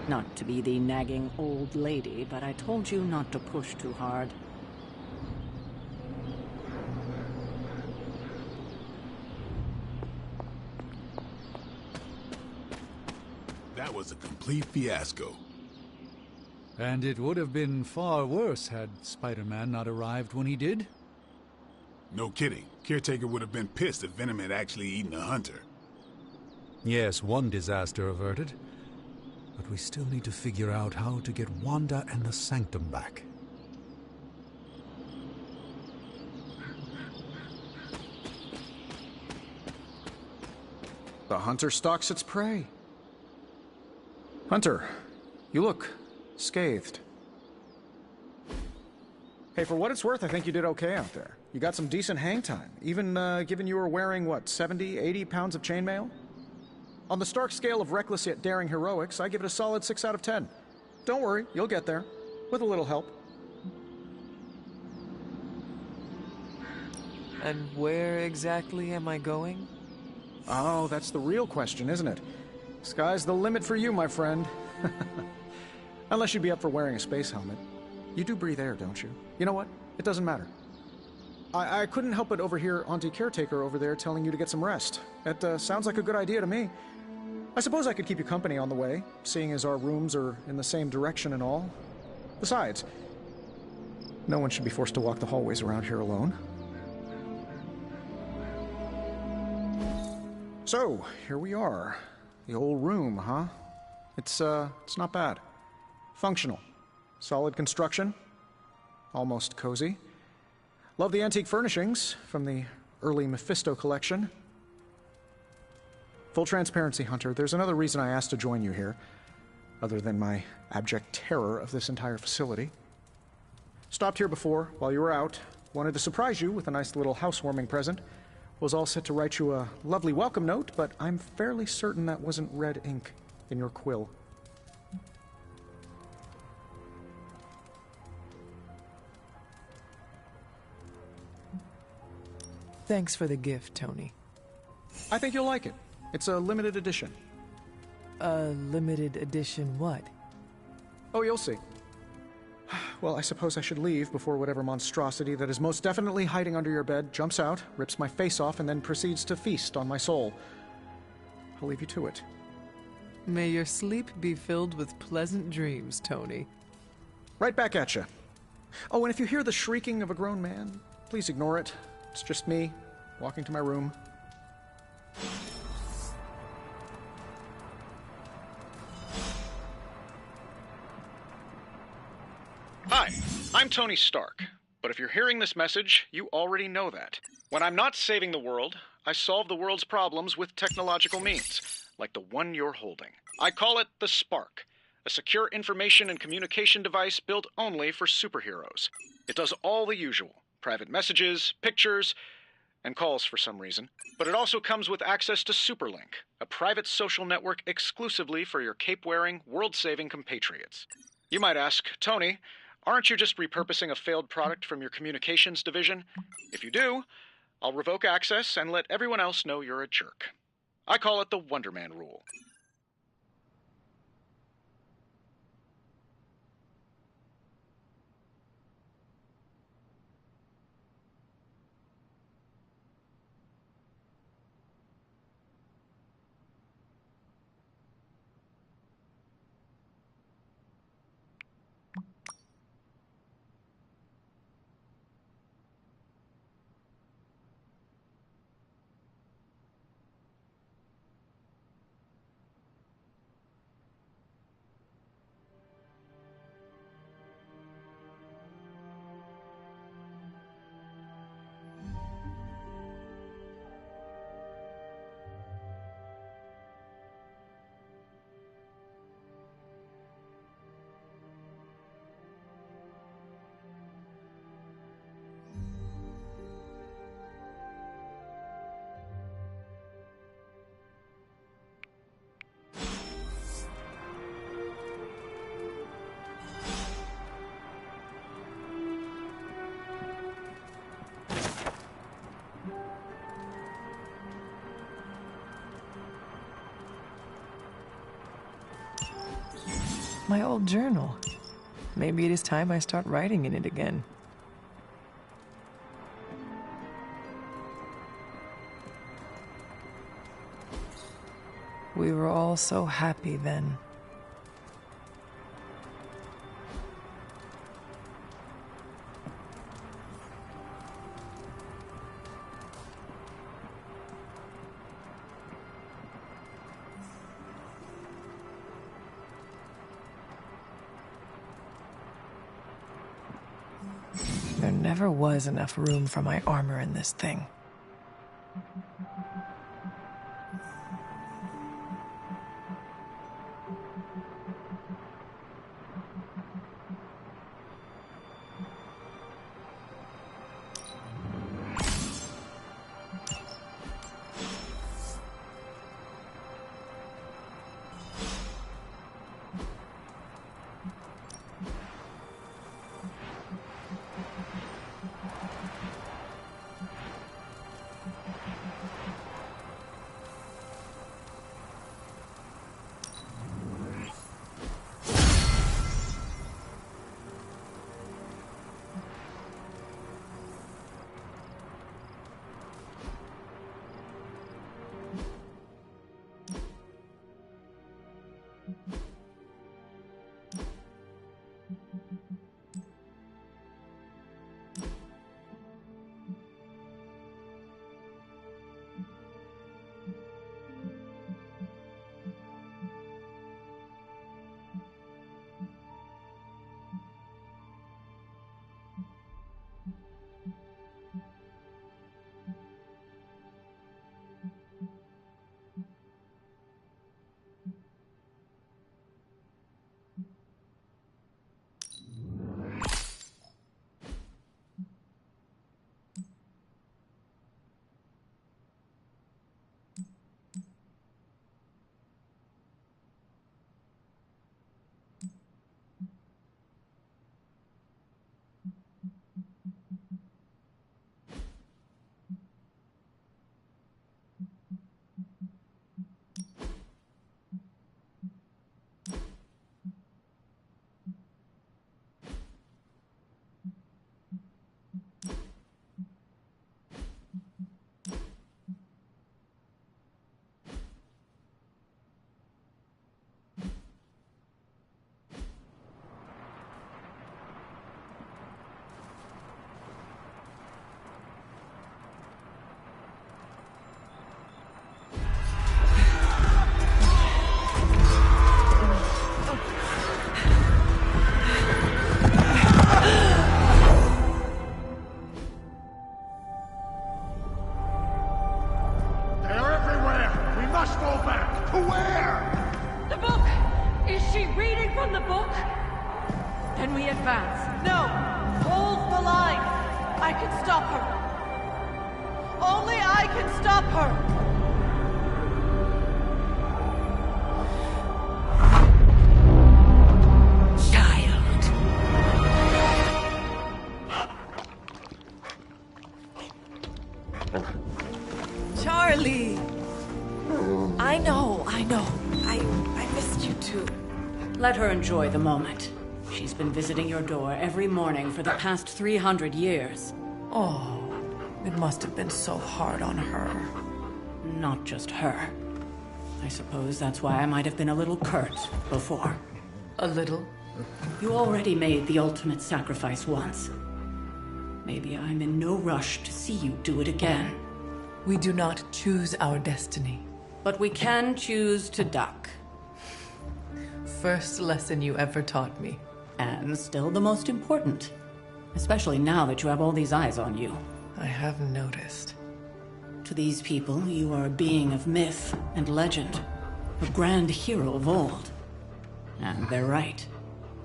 Not to be the nagging old lady, but I told you not to push too hard. That was a complete fiasco. And it would have been far worse had Spider-Man not arrived when he did. No kidding. Caretaker would have been pissed if Venom had actually eaten a hunter. Yes, one disaster averted. But we still need to figure out how to get Wanda and the Sanctum back. The hunter stalks its prey. Hunter, you look scathed. Hey, for what it's worth, I think you did okay out there. You got some decent hang time, even given you were wearing, what, 70, 80 pounds of chainmail? On the Stark scale of reckless yet daring heroics, I give it a solid 6 out of 10. Don't worry, you'll get there. With a little help. And where exactly am I going? Oh, that's the real question, isn't it? Sky's the limit for you, my friend. Unless you'd be up for wearing a space helmet. You do breathe air, don't you? You know what? It doesn't matter. I couldn't help but overhear Auntie Caretaker over there telling you to get some rest. That sounds like a good idea to me. I suppose I could keep you company on the way, seeing as our rooms are in the same direction and all. Besides, no one should be forced to walk the hallways around here alone. So, here we are. The old room, huh? It's not bad. Functional. Solid construction. Almost cozy. Love the antique furnishings from the early Mephisto collection. Full transparency, Hunter, there's another reason I asked to join you here, other than my abject terror of this entire facility. Stopped here before, while you were out. Wanted to surprise you with a nice little housewarming present. Was all set to write you a lovely welcome note, but I'm fairly certain that wasn't red ink in your quill. Thanks for the gift, Tony. I think you'll like it. It's a limited edition. A limited edition what? Oh, you'll see. Well, I suppose I should leave before whatever monstrosity that is most definitely hiding under your bed jumps out, rips my face off, and then proceeds to feast on my soul. I'll leave you to it. May your sleep be filled with pleasant dreams, Tony. Right back at you. Oh, and if you hear the shrieking of a grown man, please ignore it. It's just me, walking to my room. Hi, I'm Tony Stark. But if you're hearing this message, you already know that. When I'm not saving the world, I solve the world's problems with technological means, like the one you're holding. I call it the Spark, a secure information and communication device built only for superheroes. It does all the usual, private messages, pictures, and calls for some reason. But it also comes with access to Superlink, a private social network exclusively for your cape-wearing, world-saving compatriots. You might ask, Tony, Aren't you just repurposing a failed product from your communications division? If you do, I'll revoke access and let everyone else know you're a jerk. I call it the Wonder Man rule. My old journal. Maybe it is time I start writing in it again. We were all so happy then. There never was enough room for my armor in this thing. Let her enjoy the moment. She's been visiting your door every morning for the past 300 years. Oh, it must have been so hard on her. Not just her. I suppose that's why I might have been a little curt before. A little? You already made the ultimate sacrifice once. Maybe I'm in no rush to see you do it again. We do not choose our destiny. But we can choose to duck. First lesson you ever taught me. And still the most important. Especially now that you have all these eyes on you. I have noticed. To these people, you are a being of myth and legend. A grand hero of old. And they're right.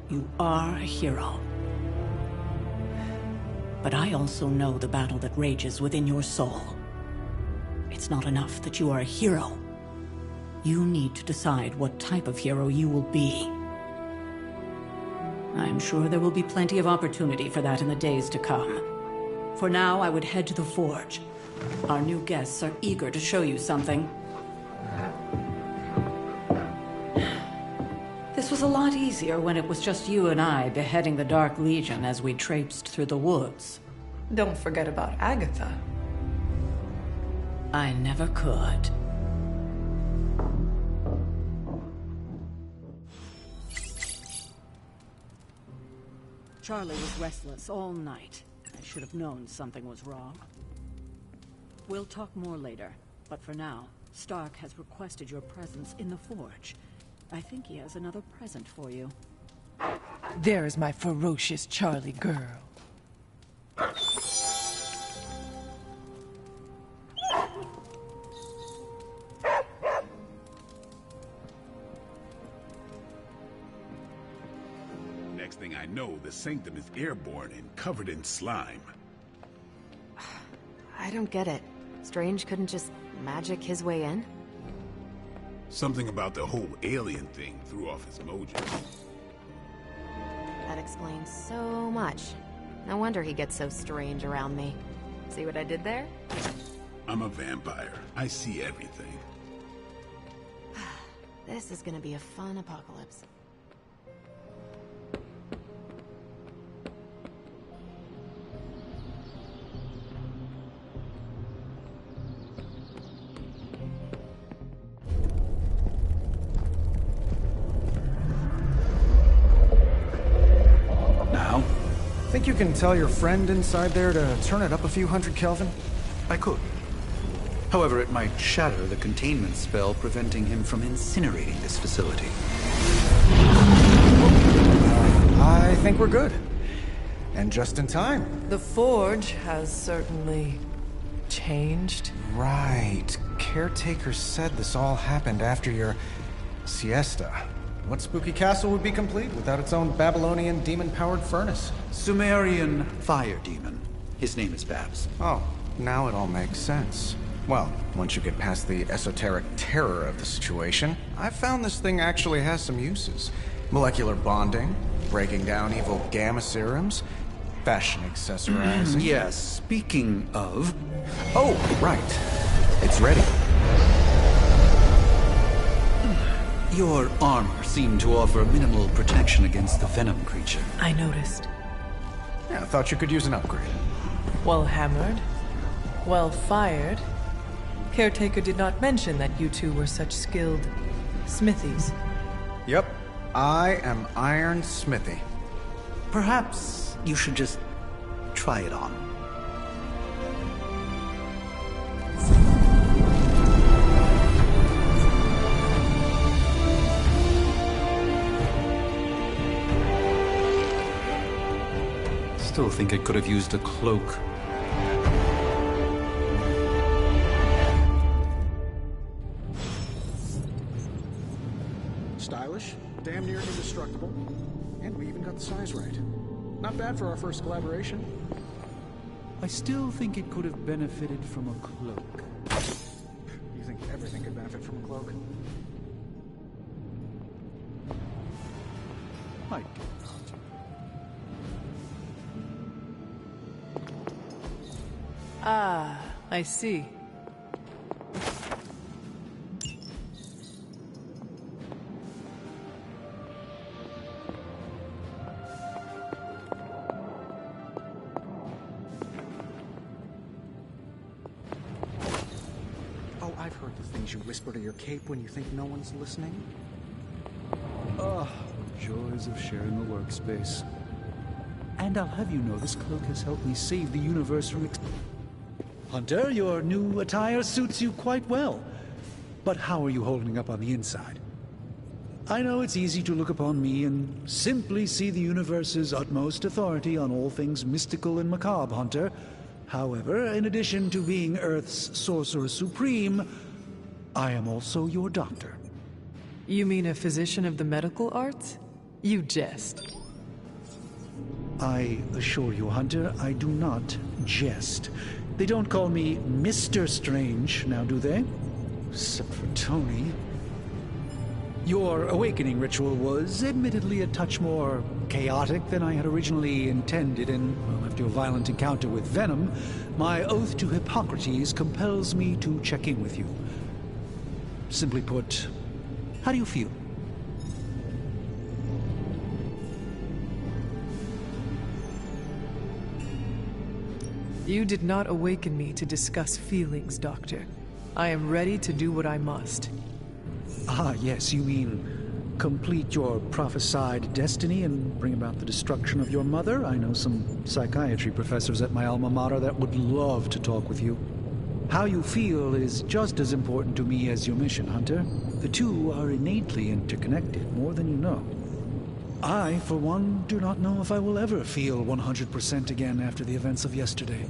You are a hero. But I also know the battle that rages within your soul. It's not enough that you are a hero. You need to decide what type of hero you will be. I'm sure there will be plenty of opportunity for that in the days to come. For now, I would head to the Forge. Our new guests are eager to show you something. This was a lot easier when it was just you and I beheading the Dark Legion as we traipsed through the woods. Don't forget about Agatha. I never could. Charlie was restless all night. I should have known something was wrong. We'll talk more later, but for now, Stark has requested your presence in the Forge. I think he has another present for you. There is my ferocious Charlie girl. Next thing I know, the Sanctum is airborne and covered in slime. I don't get it. Strange couldn't just magic his way in? Something about the whole alien thing threw off his mojo. That explains so much. No wonder he gets so strange around me. See what I did there? I'm a vampire. I see everything. This is gonna be a fun apocalypse. Think you can tell your friend inside there to turn it up a few hundred Kelvin? I could. However, it might shatter the containment spell preventing him from incinerating this facility. I think we're good. And just in time. The Forge has certainly changed. Right. Caretaker said this all happened after your siesta. What spooky castle would be complete without its own Babylonian demon-powered furnace? Sumerian fire demon. His name is Babs. Oh, now it all makes sense. Well, once you get past the esoteric terror of the situation, I've found this thing actually has some uses. Molecular bonding, breaking down evil gamma serums, fashion accessorizing. Yes, speaking of... Oh, right. It's ready. Your armor seemed to offer minimal protection against the venom creature. I noticed. Yeah, I thought you could use an upgrade. Well hammered. Well fired. Caretaker did not mention that you two were such skilled smithies. Yep. I am Iron Smithy. Perhaps you should just try it on. Still think it could have used a cloak. Stylish, damn near indestructible, and we even got the size right. Not bad for our first collaboration. I still think it could have benefited from a cloak. You think everything could benefit from a cloak? I Ah, I see. The things you whisper to your cape when you think no one's listening? Ah, joys of sharing a workspace. And I'll have you know, this cloak has helped me save the universe from Hunter, your new attire suits you quite well. But how are you holding up on the inside? I know it's easy to look upon me and simply see the universe's utmost authority on all things mystical and macabre, Hunter. However, in addition to being Earth's Sorcerer Supreme, I am also your doctor. You mean a physician of the medical arts? You jest. I assure you, Hunter, I do not jest. They don't call me Mr. Strange, now do they? Except for Tony. Your awakening ritual was admittedly a touch more chaotic than I had originally intended, and well, after a violent encounter with Venom, my oath to Hippocrates compels me to check in with you. Simply put, how do you feel? You did not awaken me to discuss feelings, Doctor. I am ready to do what I must. Ah, yes, you mean complete your prophesied destiny and bring about the destruction of your mother? I know some psychiatry professors at my alma mater that would love to talk with you. How you feel is just as important to me as your mission, Hunter. The two are innately interconnected, more than you know. I, for one, do not know if I will ever feel 100% again after the events of yesterday.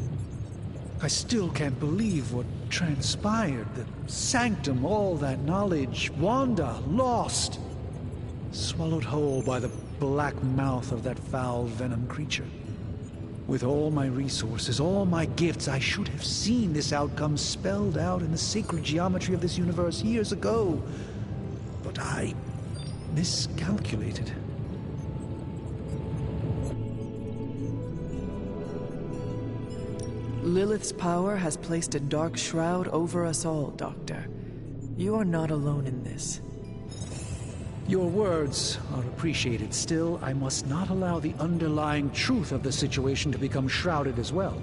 I still can't believe what transpired. The sanctum, all that knowledge, Wanda, lost. Swallowed whole by the black mouth of that foul venom creature. With all my resources, all my gifts, I should have seen this outcome spelled out in the sacred geometry of this universe years ago. But I miscalculated. Lilith's power has placed a dark shroud over us all, Doctor. You are not alone in this. Your words are appreciated. Still, I must not allow the underlying truth of the situation to become shrouded as well.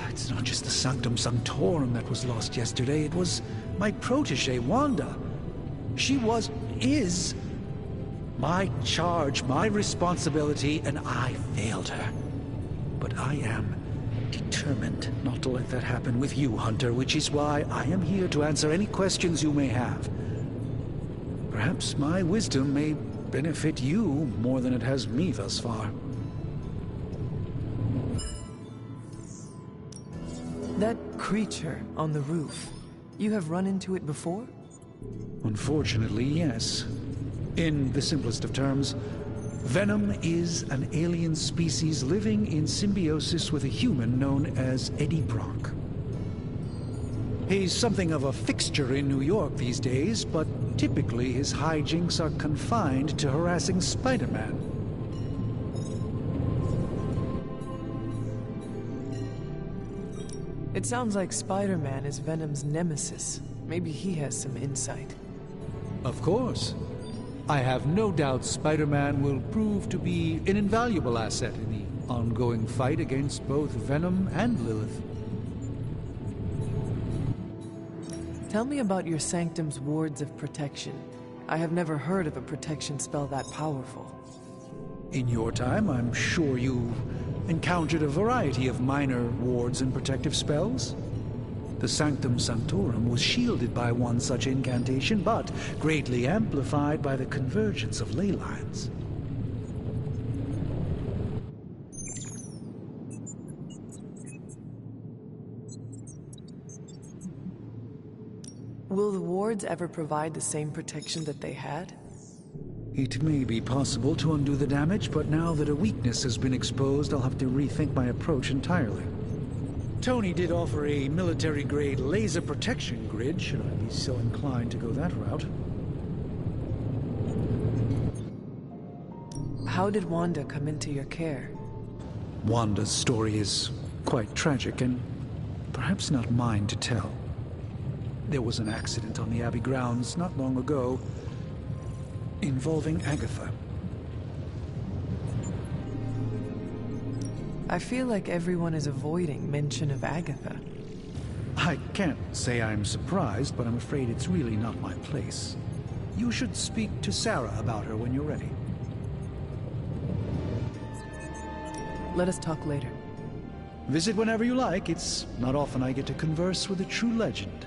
It's not just the Sanctum Sanctorum that was lost yesterday. It was my protege, Wanda. She is my charge, my responsibility, and I failed her. But I am determined not to let that happen with you, Hunter, which is why I am here to answer any questions you may have. Perhaps my wisdom may benefit you more than it has me thus far. That creature on the roof, you have run into it before? Unfortunately, yes. In the simplest of terms, Venom is an alien species living in symbiosis with a human known as Eddie Brock. He's something of a fixture in New York these days, but typically his hijinks are confined to harassing Spider-Man. It sounds like Spider-Man is Venom's nemesis. Maybe he has some insight. Of course. I have no doubt Spider-Man will prove to be an invaluable asset in the ongoing fight against both Venom and Lilith. Tell me about your Sanctum's wards of protection. I have never heard of a protection spell that powerful. In your time, I'm sure you encountered a variety of minor wards and protective spells. The Sanctum Sanctorum was shielded by one such incantation, but greatly amplified by the convergence of ley lines. Will the wards ever provide the same protection that they had? It may be possible to undo the damage, but now that a weakness has been exposed, I'll have to rethink my approach entirely. Tony did offer a military-grade laser protection grid, should I be so inclined to go that route. How did Wanda come into your care? Wanda's story is quite tragic, and perhaps not mine to tell. There was an accident on the Abbey grounds not long ago involving Agatha. I feel like everyone is avoiding mention of Agatha. I can't say I'm surprised, but I'm afraid it's really not my place. You should speak to Sarah about her when you're ready. Let us talk later. Visit whenever you like. It's not often I get to converse with a true legend.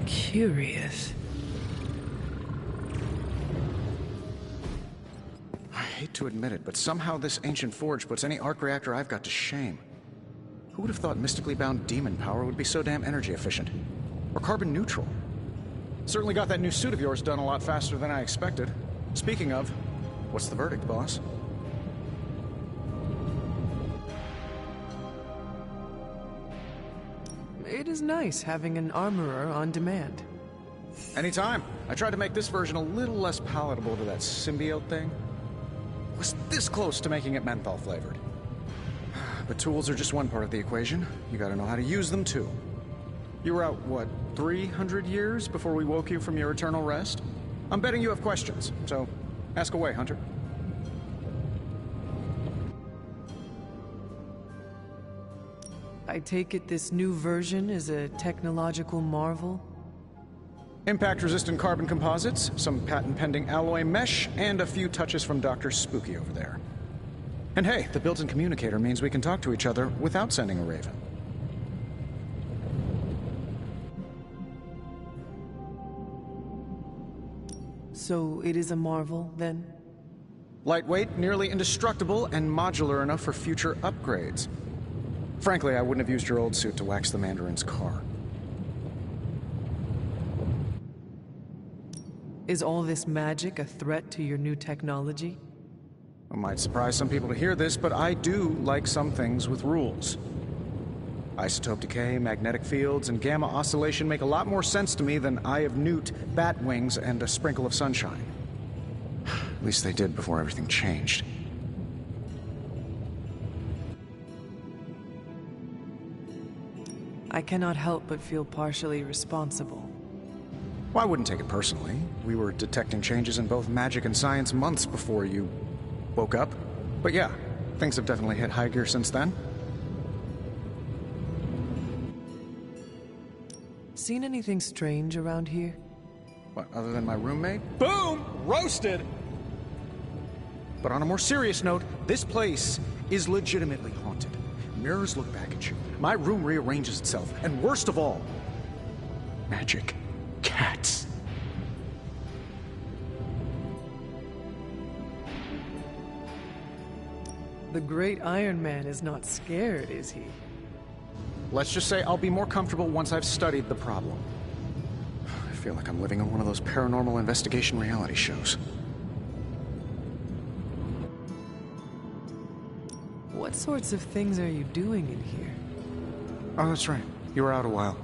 Curious. I hate to admit it, but somehow this ancient forge puts any arc reactor I've got to shame. Who would have thought mystically bound demon power would be so damn energy efficient? Or carbon neutral? Certainly got that new suit of yours done a lot faster than I expected. Speaking of, what's the verdict, boss? It is nice having an armorer on demand. Anytime. I tried to make this version a little less palatable to that symbiote thing. Was this close to making it menthol flavored. But tools are just one part of the equation. You gotta know how to use them too. You were out, what, 300 years before we woke you from your eternal rest? I'm betting you have questions, so ask away, Hunter. I take it this new version is a technological marvel? Impact-resistant carbon composites, some patent-pending alloy mesh, and a few touches from Dr. Spooky over there. And hey, the built-in communicator means we can talk to each other without sending a raven. So it is a marvel, then? Lightweight, nearly indestructible, and modular enough for future upgrades. Frankly, I wouldn't have used your old suit to wax the Mandarin's car. Is all this magic a threat to your new technology? It might surprise some people to hear this, but I do like some things with rules. Isotope decay, magnetic fields, and gamma oscillation make a lot more sense to me than Eye of Newt, bat wings, and a sprinkle of sunshine. At least they did before everything changed. I cannot help but feel partially responsible. Well, I wouldn't take it personally. We were detecting changes in both magic and science months before you woke up. But yeah, things have definitely hit high gear since then. Seen anything strange around here? What, other than my roommate? Boom! Roasted! But on a more serious note, this place is legitimately haunted. Mirrors look back at you. My room rearranges itself. And worst of all, magic cats. The great Iron Man is not scared, is he? Let's just say I'll be more comfortable once I've studied the problem. I feel like I'm living in one of those paranormal investigation reality shows. What sorts of things are you doing in here? Oh, that's right. You were out a while.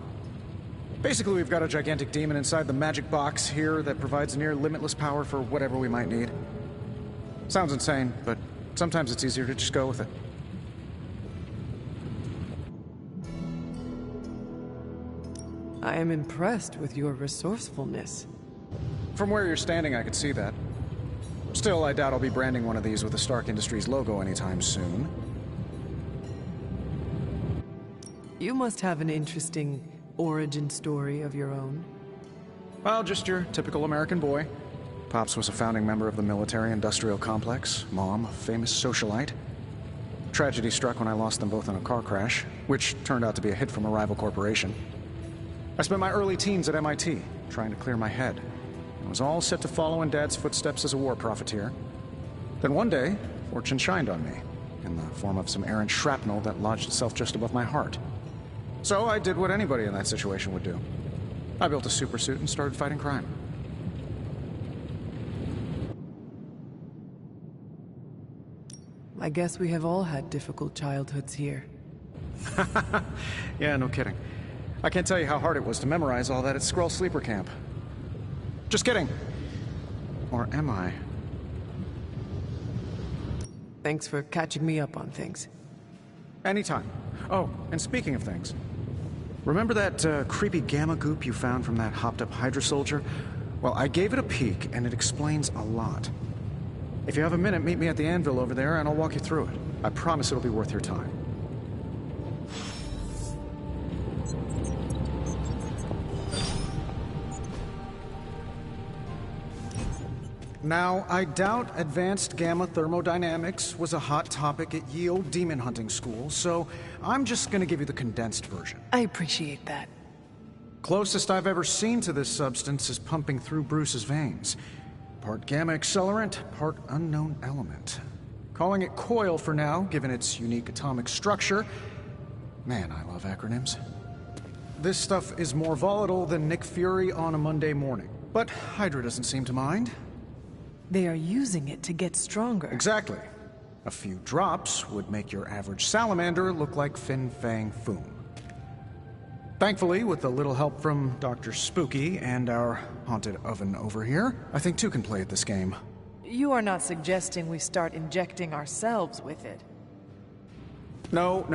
Basically, we've got a gigantic demon inside the magic box here that provides near limitless power for whatever we might need. Sounds insane, but sometimes it's easier to just go with it. I am impressed with your resourcefulness. From where you're standing, I could see that. Still, I doubt I'll be branding one of these with the Stark Industries logo anytime soon. You must have an interesting origin story of your own. Well, just your typical American boy. Pops was a founding member of the military-industrial complex. Mom, a famous socialite. Tragedy struck when I lost them both in a car crash, which turned out to be a hit from a rival corporation. I spent my early teens at MIT, trying to clear my head. I was all set to follow in Dad's footsteps as a war profiteer. Then one day, fortune shined on me, in the form of some errant shrapnel that lodged itself just above my heart. So I did what anybody in that situation would do. I built a supersuit and started fighting crime. I guess we have all had difficult childhoods here. Yeah, no kidding. I can't tell you how hard it was to memorize all that at Skrull Sleeper Camp. Just kidding. Or am I? Thanks for catching me up on things. Anytime. Oh, and speaking of things, remember that creepy gamma goop you found from that hopped-up Hydra soldier? Well, I gave it a peek, and it explains a lot. If you have a minute, meet me at the anvil over there, and I'll walk you through it. I promise it'll be worth your time. Now, I doubt advanced gamma thermodynamics was a hot topic at Yield Demon Hunting School, so I'm just gonna give you the condensed version. I appreciate that. Closest I've ever seen to this substance is pumping through Bruce's veins. Part gamma accelerant, part unknown element. Calling it coil for now, given its unique atomic structure. Man, I love acronyms. This stuff is more volatile than Nick Fury on a Monday morning, but Hydra doesn't seem to mind. They are using it to get stronger. Exactly. A few drops would make your average salamander look like Fin Fang Foom. Thankfully, with a little help from Dr. Spooky and our haunted oven over here, I think two can play at this game. You are not suggesting we start injecting ourselves with it. No,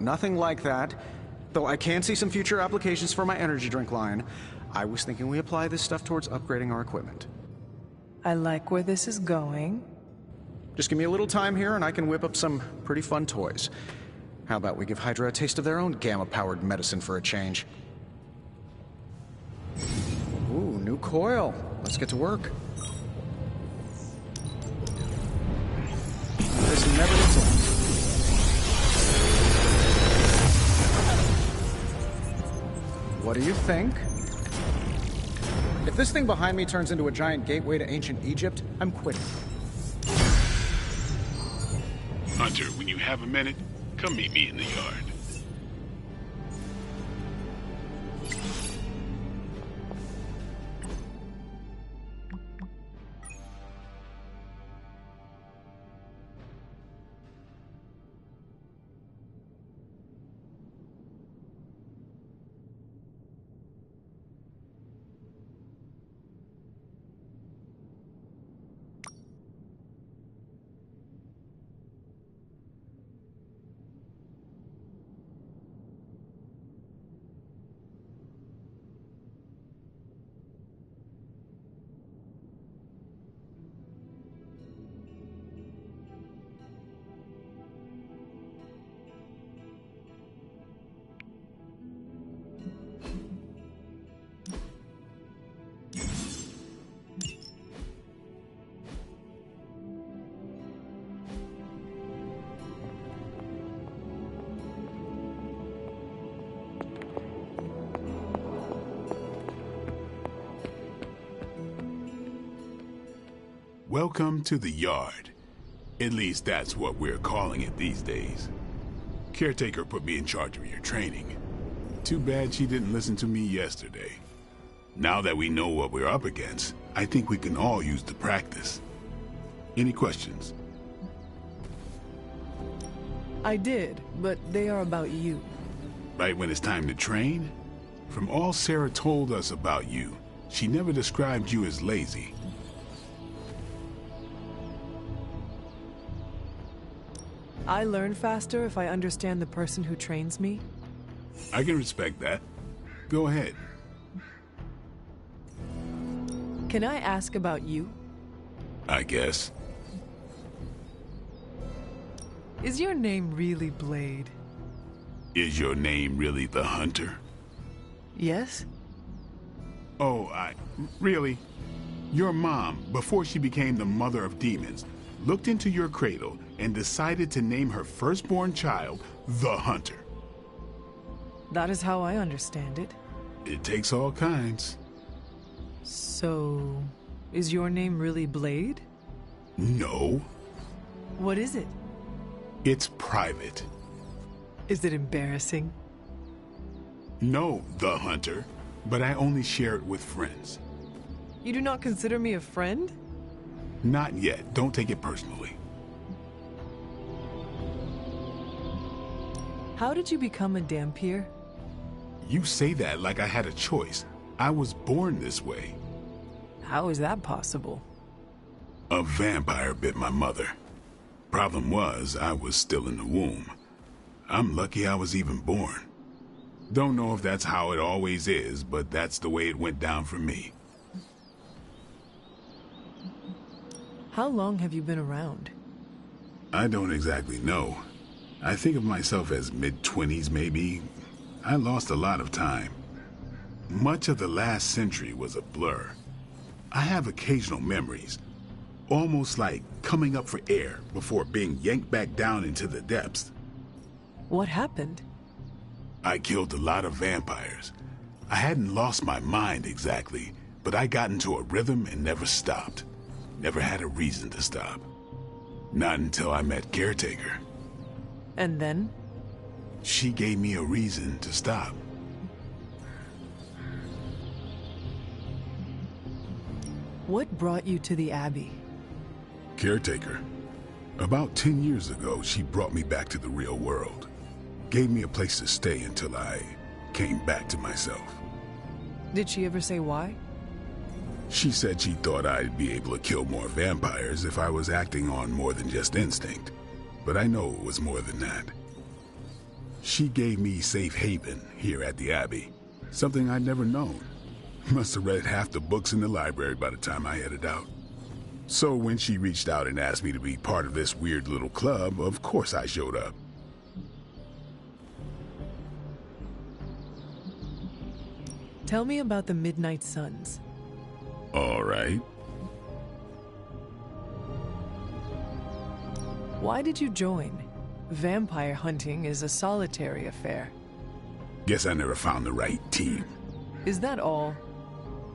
nothing like that. Though I can see some future applications for my energy drink line. I was thinking we apply this stuff towards upgrading our equipment. I like where this is going. Just give me a little time here and I can whip up some pretty fun toys. How about we give Hydra a taste of their own gamma-powered medicine for a change? Ooh, new coil. Let's get to work. This never gets old. What do you think? If this thing behind me turns into a giant gateway to ancient Egypt, I'm quitting. Hunter, when you have a minute, come meet me in the yard. Welcome to the yard. At least that's what we're calling it these days. Caretaker put me in charge of your training. Too bad she didn't listen to me yesterday. Now that we know what we're up against, I think we can all use the practice. Any questions? I did, but they are about you. Right when it's time to train? From all Sarah told us about you, she never described you as lazy. I learn faster if I understand the person who trains me. I can respect that. Go ahead. Can I ask about you? I guess. Is your name really Blade? Is your name really the Hunter? Yes? Oh, really? Your mom, before she became the mother of demons, looked into your cradle and decided to name her firstborn child the Hunter. That is how I understand it. It takes all kinds. So, is your name really Blade? No. What is it? It's private. Is it embarrassing? No, the Hunter, but I only share it with friends. You do not consider me a friend? Not yet. Don't take it personally. How did you become a Dampier? You say that like I had a choice. I was born this way. How is that possible? A vampire bit my mother. Problem was, I was still in the womb. I'm lucky I was even born. Don't know if that's how it always is, but that's the way it went down for me. How long have you been around? I don't exactly know. I think of myself as mid-20s, maybe. I lost a lot of time. Much of the last century was a blur. I have occasional memories, almost like coming up for air before being yanked back down into the depths. What happened? I killed a lot of vampires. I hadn't lost my mind exactly, but I got into a rhythm and never stopped. Never had a reason to stop. Not until I met Caretaker. And then? She gave me a reason to stop. What brought you to the Abbey? Caretaker. About 10 years ago, she brought me back to the real world. Gave me a place to stay until I came back to myself. Did she ever say why? She said she thought I'd be able to kill more vampires if I was acting on more than just instinct. But I know it was more than that. She gave me safe haven here at the Abbey. Something I'd never known. Must have read half the books in the library by the time I headed out. So when she reached out and asked me to be part of this weird little club, of course I showed up. Tell me about the Midnight Suns. All right. Why did you join? Vampire hunting is a solitary affair. Guess I never found the right team. Is that all?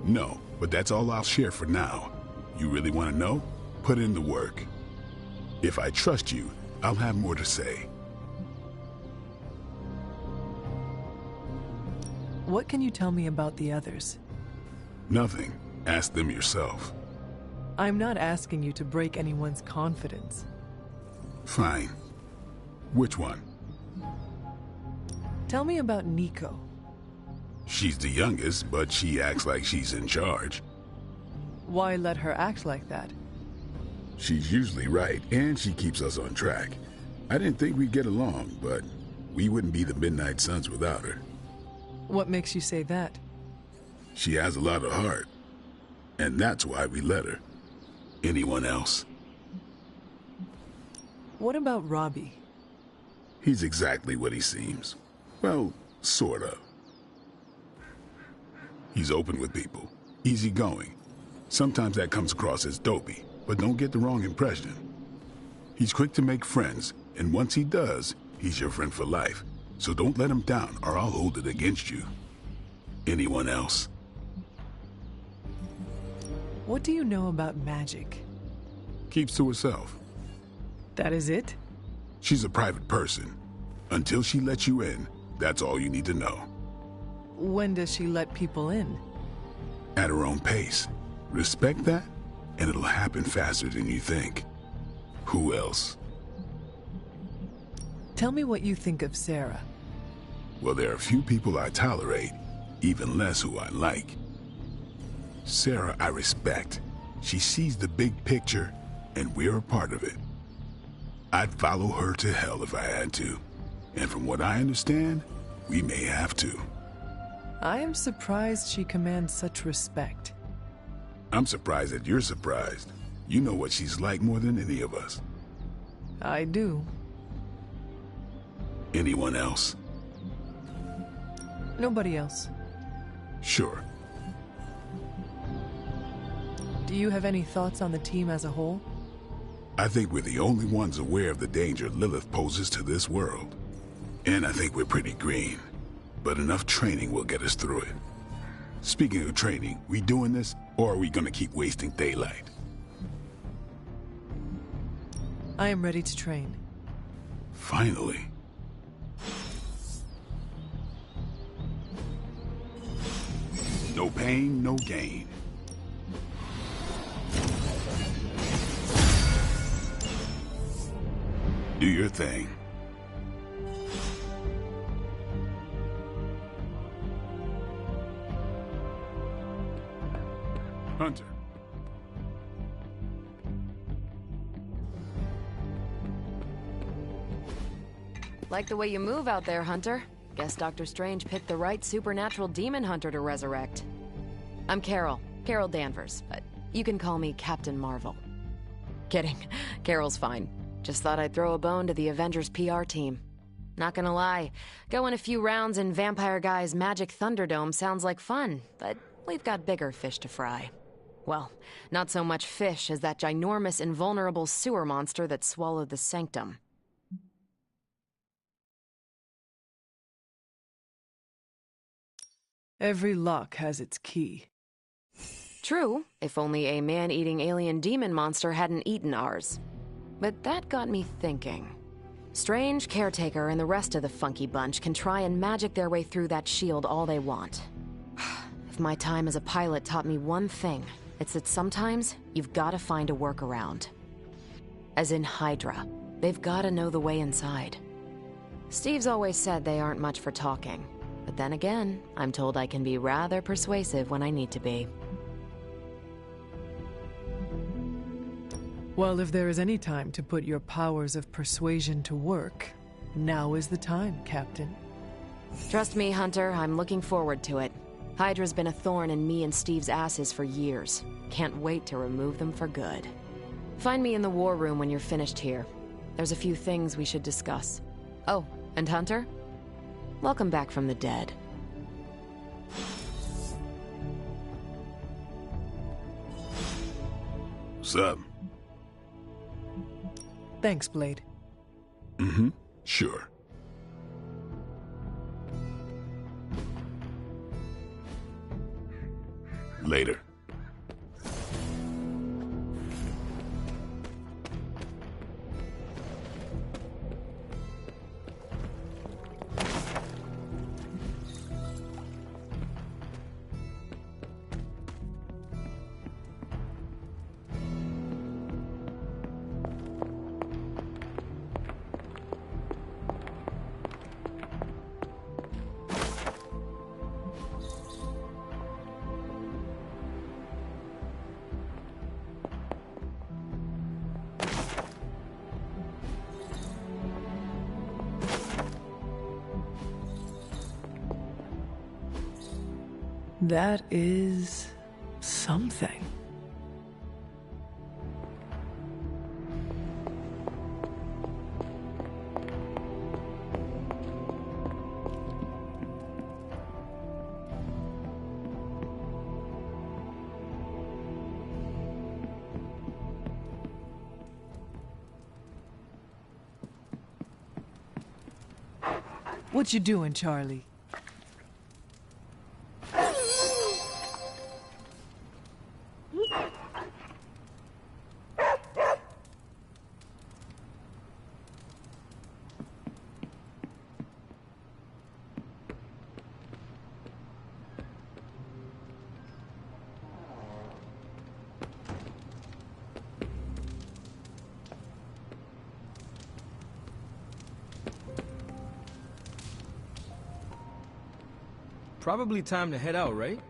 No, but that's all I'll share for now. You really want to know? Put in the work. If I trust you, I'll have more to say. What can you tell me about the others? Nothing. Ask them yourself. I'm not asking you to break anyone's confidence. Fine. Which one? Tell me about Nico. She's the youngest, but she acts like she's in charge. Why let her act like that? She's usually right, and she keeps us on track. I didn't think we'd get along, but we wouldn't be the Midnight Suns without her. What makes you say that? She has a lot of heart, and that's why we let her. Anyone else? What about Robbie? He's exactly what he seems. Well, sort of. He's open with people, easygoing. Sometimes that comes across as dopey, but don't get the wrong impression. He's quick to make friends, and once he does, he's your friend for life. So don't let him down, or I'll hold it against you. Anyone else? What do you know about magic? Keeps to herself. That is it? She's a private person. Until she lets you in, that's all you need to know. When does she let people in? At her own pace. Respect that, and it'll happen faster than you think. Who else? Tell me what you think of Sarah. Well, there are few people I tolerate, even less who I like. Sarah, I respect. She sees the big picture, and we're a part of it. I'd follow her to hell if I had to. And from what I understand, we may have to. I am surprised she commands such respect. I'm surprised that you're surprised. You know what she's like more than any of us. I do. Anyone else? Nobody else. Sure. Do you have any thoughts on the team as a whole? I think we're the only ones aware of the danger Lilith poses to this world. And I think we're pretty green. But enough training will get us through it. Speaking of training, we doing this, or are we gonna keep wasting daylight? I am ready to train. Finally. No pain, no gain. Do your thing. Hunter. Like the way you move out there, Hunter. Guess Dr. Strange picked the right supernatural demon hunter to resurrect. I'm Carol Danvers, but you can call me Captain Marvel. Kidding. Carol's fine. Just thought I'd throw a bone to the Avengers PR team. Not gonna lie, going a few rounds in Vampire Guy's Magic Thunderdome sounds like fun, but we've got bigger fish to fry. Well, not so much fish as that ginormous invulnerable sewer monster that swallowed the Sanctum. Every lock has its key. True, if only a man-eating alien demon monster hadn't eaten ours. But that got me thinking. Strange, Caretaker, and the rest of the funky bunch can try and magic their way through that shield all they want. If my time as a pilot taught me one thing, it's that sometimes you've gotta find a workaround. As in Hydra, they've gotta know the way inside. Steve's always said they aren't much for talking. But then again, I'm told I can be rather persuasive when I need to be. Well, if there is any time to put your powers of persuasion to work, now is the time, Captain. Trust me, Hunter, I'm looking forward to it. Hydra's been a thorn in me and Steve's asses for years. Can't wait to remove them for good. Find me in the war room when you're finished here. There's a few things we should discuss. Oh, and Hunter? Welcome back from the dead. What's up? Thanks, Blade. Mm-hmm. Sure. Later. That is something. What you doing, Charlie? Probably time to head out, right?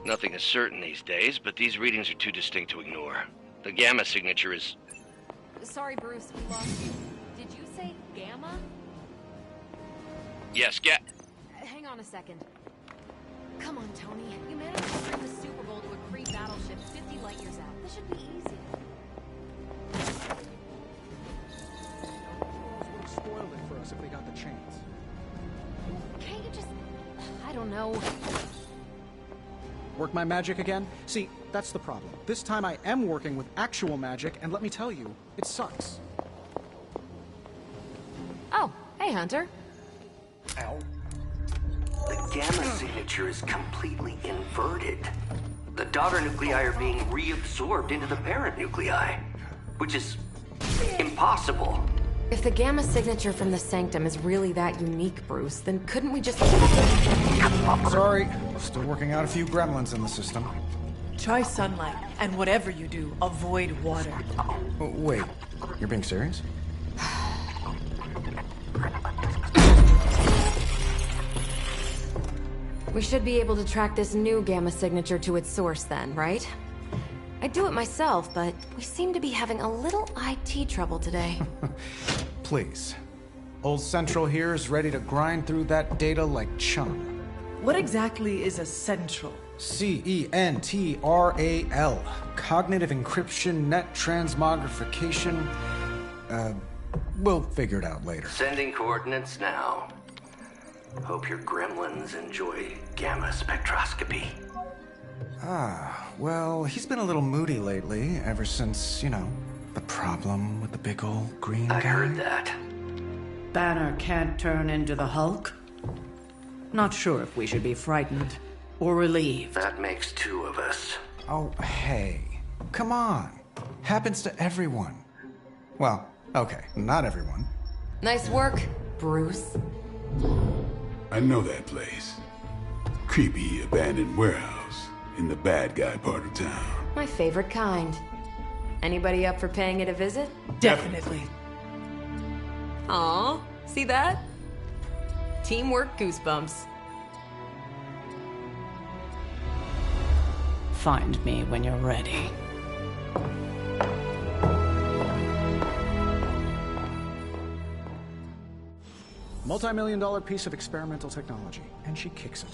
Nothing is certain these days, but these readings are too distinct to ignore. The gamma signature is... Sorry, Bruce, we lost you. Did you say Gamma? Yes, Hang on a second. Come on, Tony. You managed to bring the Super Bowl to a Kree battleship 50 light years out. This should be easy. Would have spoiled it for us if they got the chance. Can't you just... I don't know. Work my magic again? See, that's the problem. This time I am working with actual magic, and let me tell you, it sucks. Oh, hey, Hunter. Ow. The gamma signature is completely inverted. The daughter nuclei are being reabsorbed into the parent nuclei, which is impossible. If the gamma signature from the Sanctum is really that unique, Bruce, then couldn't we just... Sorry, still working out a few gremlins in the system. Try sunlight, and whatever you do, avoid water. Oh, wait, you're being serious? We should be able to track this new gamma signature to its source then, right? I'd do it myself, but we seem to be having a little IT trouble today. Please. Old Central here is ready to grind through that data like chum. What exactly is a central? CENTRAL. Cognitive encryption, net transmogrification. We'll figure it out later. Sending coordinates now. Hope your gremlins enjoy gamma spectroscopy. Well, he's been a little moody lately, ever since, the problem with the big old green guy. I heard that. Banner can't turn into the Hulk? Not sure if we should be frightened or relieved. That makes two of us. Oh, hey. Come on. Happens to everyone. Well, okay, not everyone. Nice work, Bruce. I know that place. Creepy abandoned warehouse in the bad guy part of town. My favorite kind. Anybody up for paying it a visit? Definitely. Aw, see that? Teamwork goosebumps. Find me when you're ready. Multi-million-dollar piece of experimental technology, and she kicks it.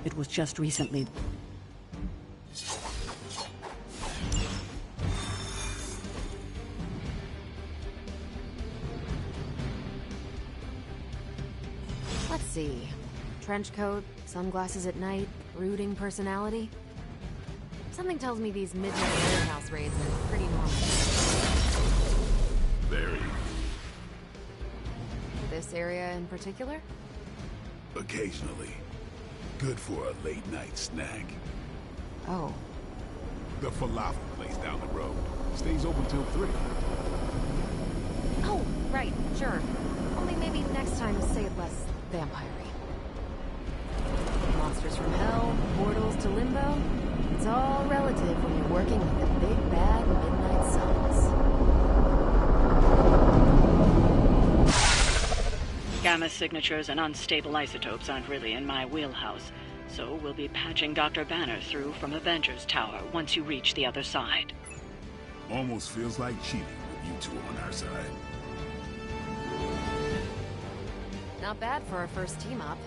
It was just recently. Let's see. Trench coat, sunglasses at night, brooding personality. Something tells me these midnight warehouse raids are pretty normal. Very. This area in particular? Occasionally. Good for a late night snack. Oh. The falafel place down the road. Stays open till 3. Oh, right, sure. Only maybe next time say it less vampire-y. Monsters from hell, portals to limbo. It's all relative when you're working with the big bad midnight suns. Gamma signatures and unstable isotopes aren't really in my wheelhouse, so we'll be patching Dr. Banner through from Avengers Tower once you reach the other side. Almost feels like cheating with you two on our side. Not bad for our first team-up.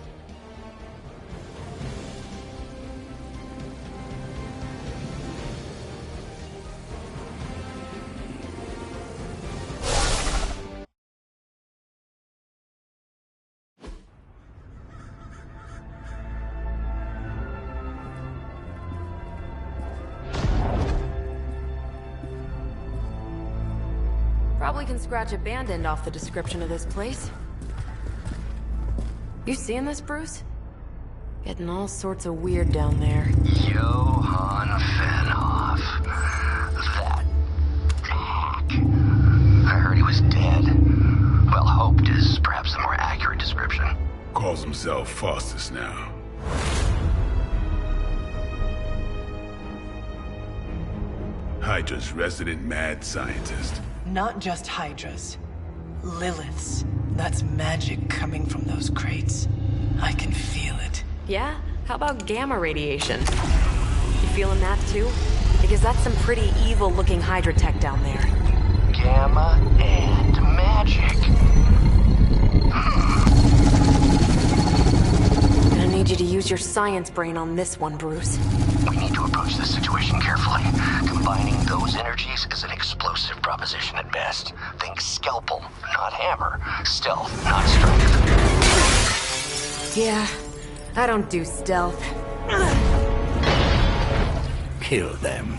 Probably can scratch abandoned off the description of this place. You seeing this, Bruce? Getting all sorts of weird down there. Johann Fenhoff. That hack. I heard he was dead. Well, hoped is perhaps the more accurate description. Calls himself Faustus now. Hydra's resident mad scientist. Not just Hydras. Liliths. That's magic coming from those crates. I can feel it. Yeah? How about gamma radiation? You feeling that too? Because that's some pretty evil-looking Hydra tech down there. Gamma and magic. Gonna need you to use your science brain on this one, Bruce. We need to approach this situation carefully. Combining those energies is an explosive proposition at best. Think scalpel, not hammer. Stealth, not strength. Yeah, I don't do stealth. Kill them.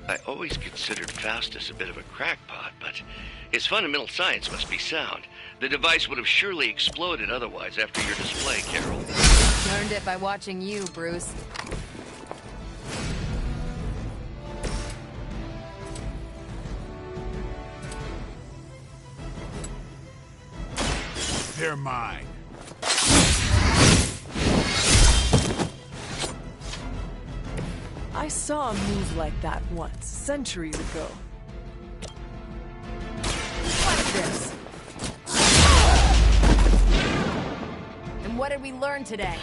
I always considered Faustus a bit of a crackpot, but his fundamental science must be sound. The device would have surely exploded otherwise after your display, Carol. Learned it by watching you, Bruce. They're mine. I I saw a move like that once, centuries ago. Like this. And what did we learn today?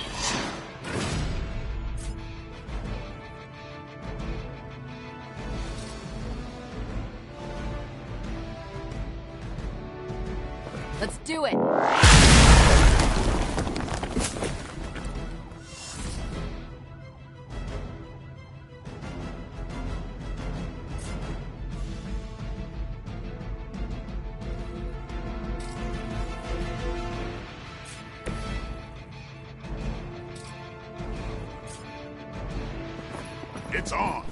Let's do it! It's on!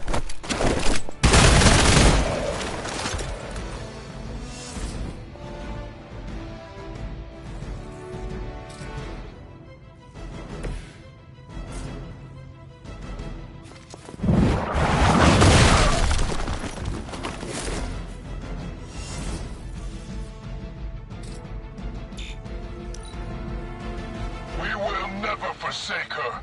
We will never forsake her.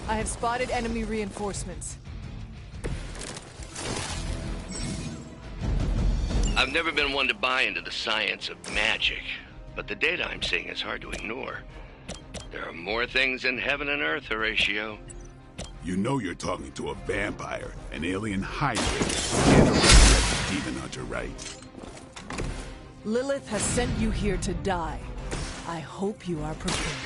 I have spotted enemy reinforcements. I've never been one to buy into the science of magic, but the data I'm seeing is hard to ignore. There are more things in heaven and earth, Horatio. You know you're talking to a vampire, an alien hybrid, and a resurrected demon hunter, right? Lilith has sent you here to die. I hope you are prepared.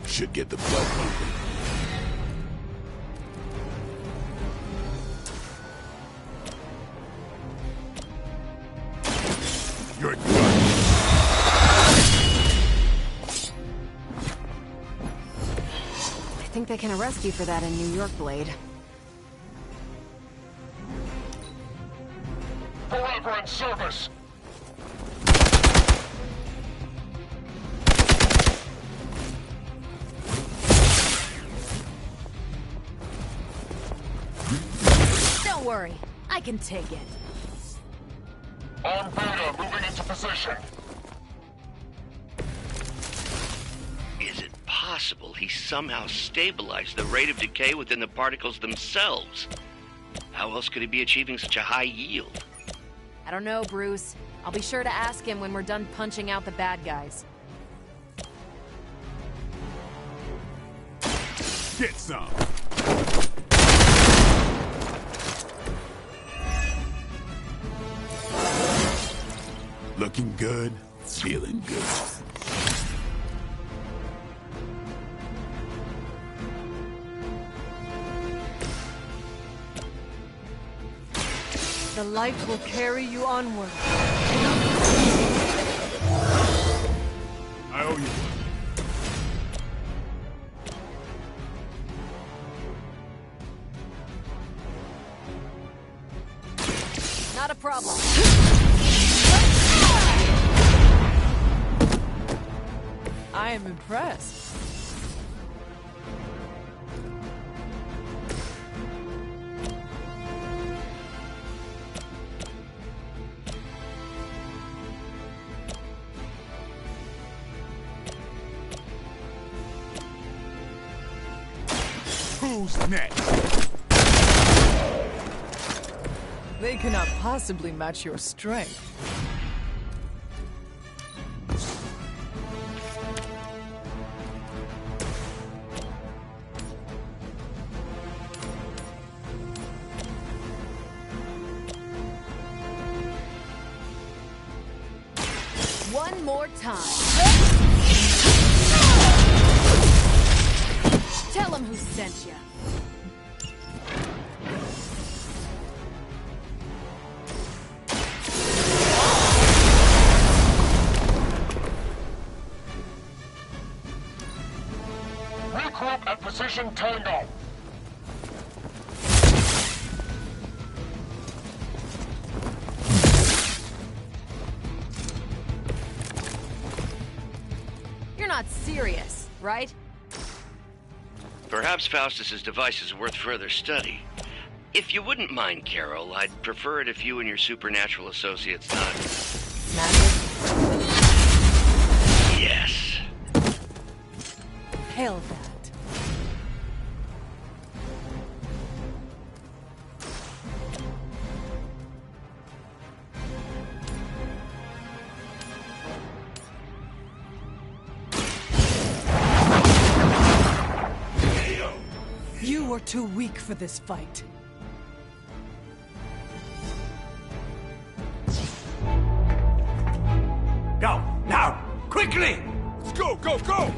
Should get the blood pumping. You're done. I think they can arrest you for that in New York, Blade. Forever in service. Don't worry, I can take it. On Beta, moving into position. Is it possible he somehow stabilized the rate of decay within the particles themselves? How else could he be achieving such a high yield? I don't know, Bruce. I'll be sure to ask him when we're done punching out the bad guys. Get some. Looking good, feeling good. The light will carry you onward. I owe you one. Not a problem. I am impressed. Who's next? They cannot possibly match your strength. One more time. Tell him who sent you. Regroup at position Tango. You're not serious, right? Perhaps Faustus's device is worth further study. If you wouldn't mind, Carol, I'd prefer it if you and your supernatural associates not... Yes. Hail that. You were too weak for this fight. Go, now, quickly! Let's go, go, go!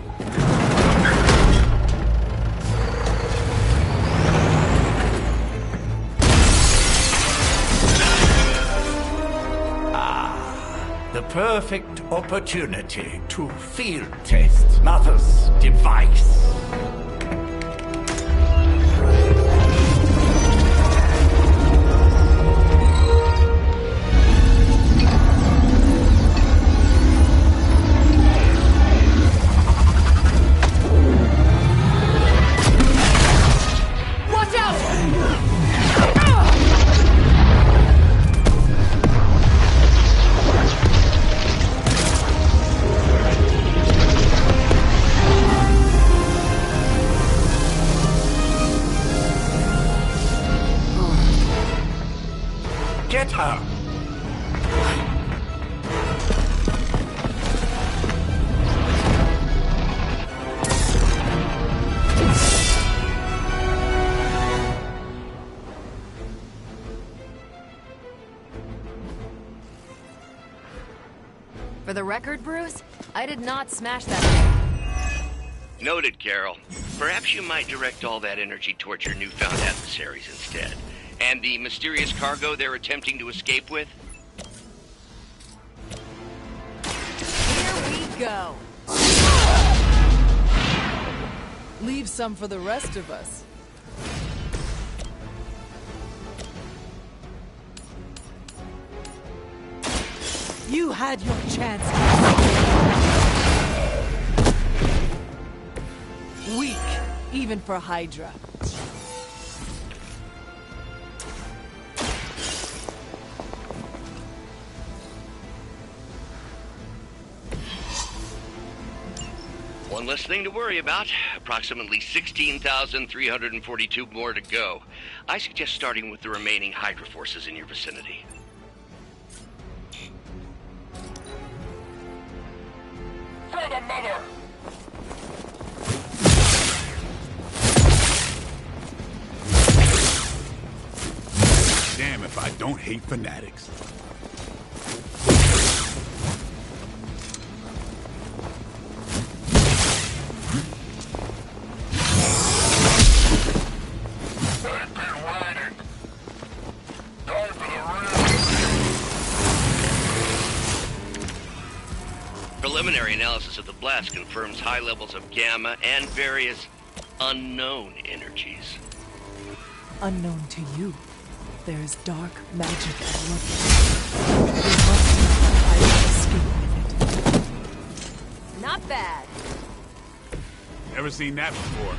The perfect opportunity to field test Mother's device. Watch out! Get her! For the record, Bruce, I did not smash that thing. Noted, Carol. Perhaps you might direct all that energy towards your newfound adversaries instead. And the mysterious cargo they're attempting to escape with? Here we go. Leave some for the rest of us. You had your chance. Weak, even for Hydra. One less thing to worry about. Approximately 16,342 more to go. I suggest starting with the remaining Hydra forces in your vicinity. For the mother! Damn if I don't hate fanatics. Preliminary analysis of the blast confirms high levels of gamma and various unknown energies. Unknown to you, there is dark magic at work. We must not escape with it. Not bad. Never seen that before.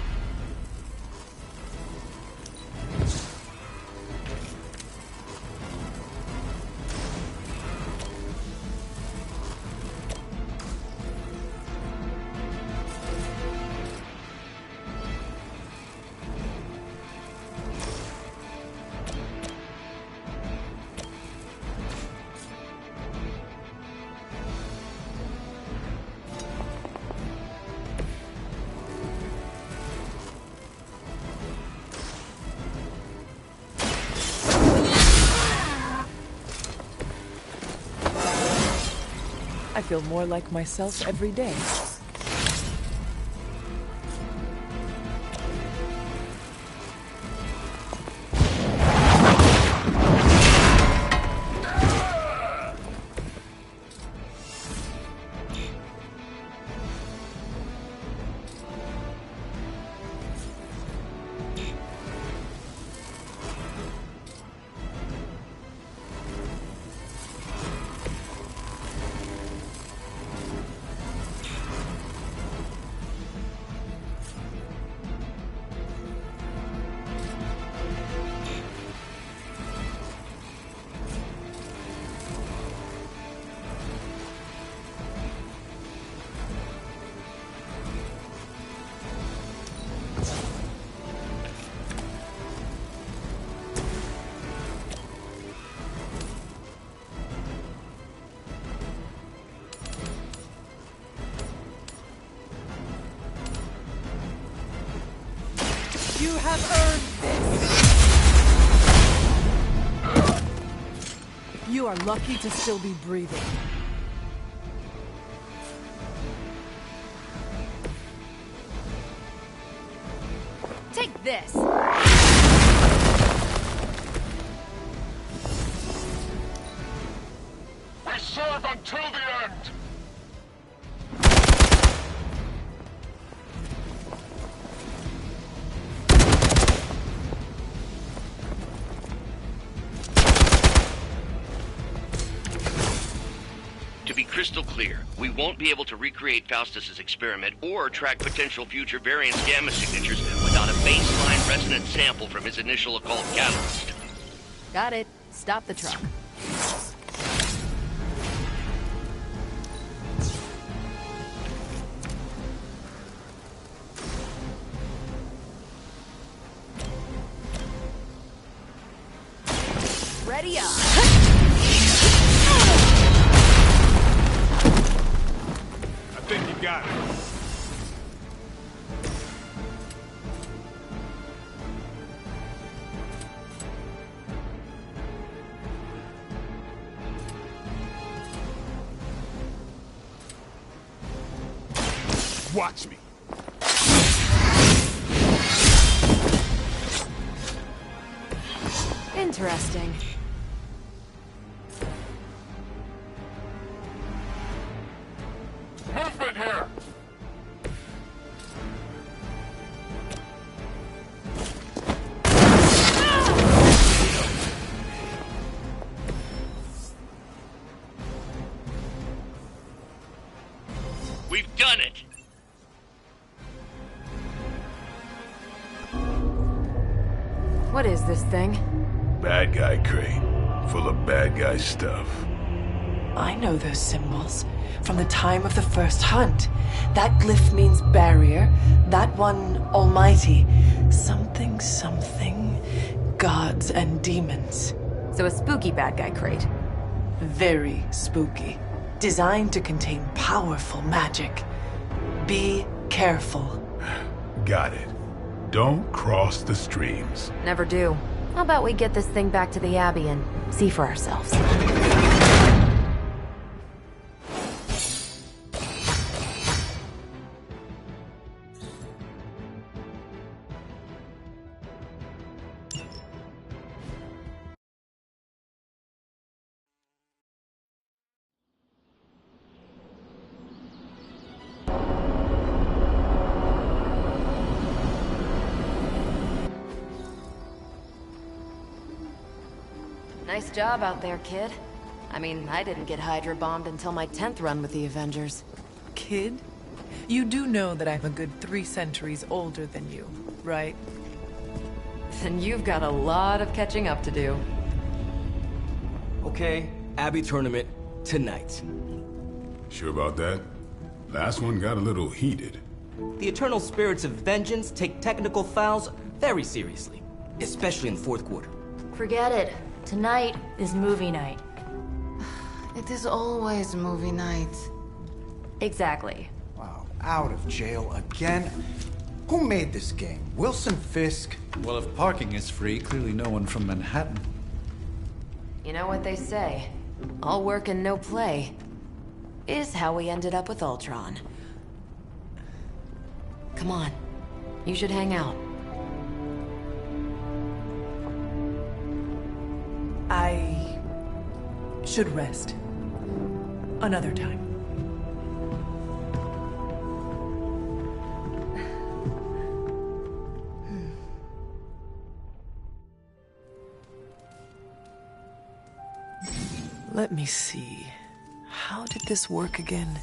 I feel more like myself every day. You have earned this. You are lucky to still be breathing. Take this! We serve until the end! To be crystal clear, we won't be able to recreate Faustus's experiment or track potential future variance gamma signatures without a baseline resonance sample from his initial occult catalyst. Got it. Stop the truck. Ready up. I think you got it. Watch me. Interesting. Movement here! We've done it! What is this thing? Bad guy crate, full of bad guy stuff. I know those symbols from the time of the first hunt. That glyph means barrier, that one almighty. Something, something, gods and demons. So a spooky bad guy crate. Very spooky. Designed to contain powerful magic. Be careful. Got it. Don't cross the streams. Never do. How about we get this thing back to the Abbey and see for ourselves? Nice job out there, kid. I mean, I didn't get Hydra bombed until my 10th run with the Avengers. Kid? You do know that I'm a good 3 centuries older than you, right? Then you've got a lot of catching up to do. Okay, Abbey tournament tonight. Sure about that? Last one got a little heated. The eternal spirits of vengeance take technical fouls very seriously, especially in the fourth quarter. Forget it. Tonight is movie night. It is always movie night. Exactly. Wow, out of jail again? Who made this game? Wilson Fisk? Well, if parking is free, clearly no one from Manhattan. You know what they say? All work and no play is how we ended up with Ultron. Come on. You should hang out. I should rest. Another time. Let me see. How did this work again?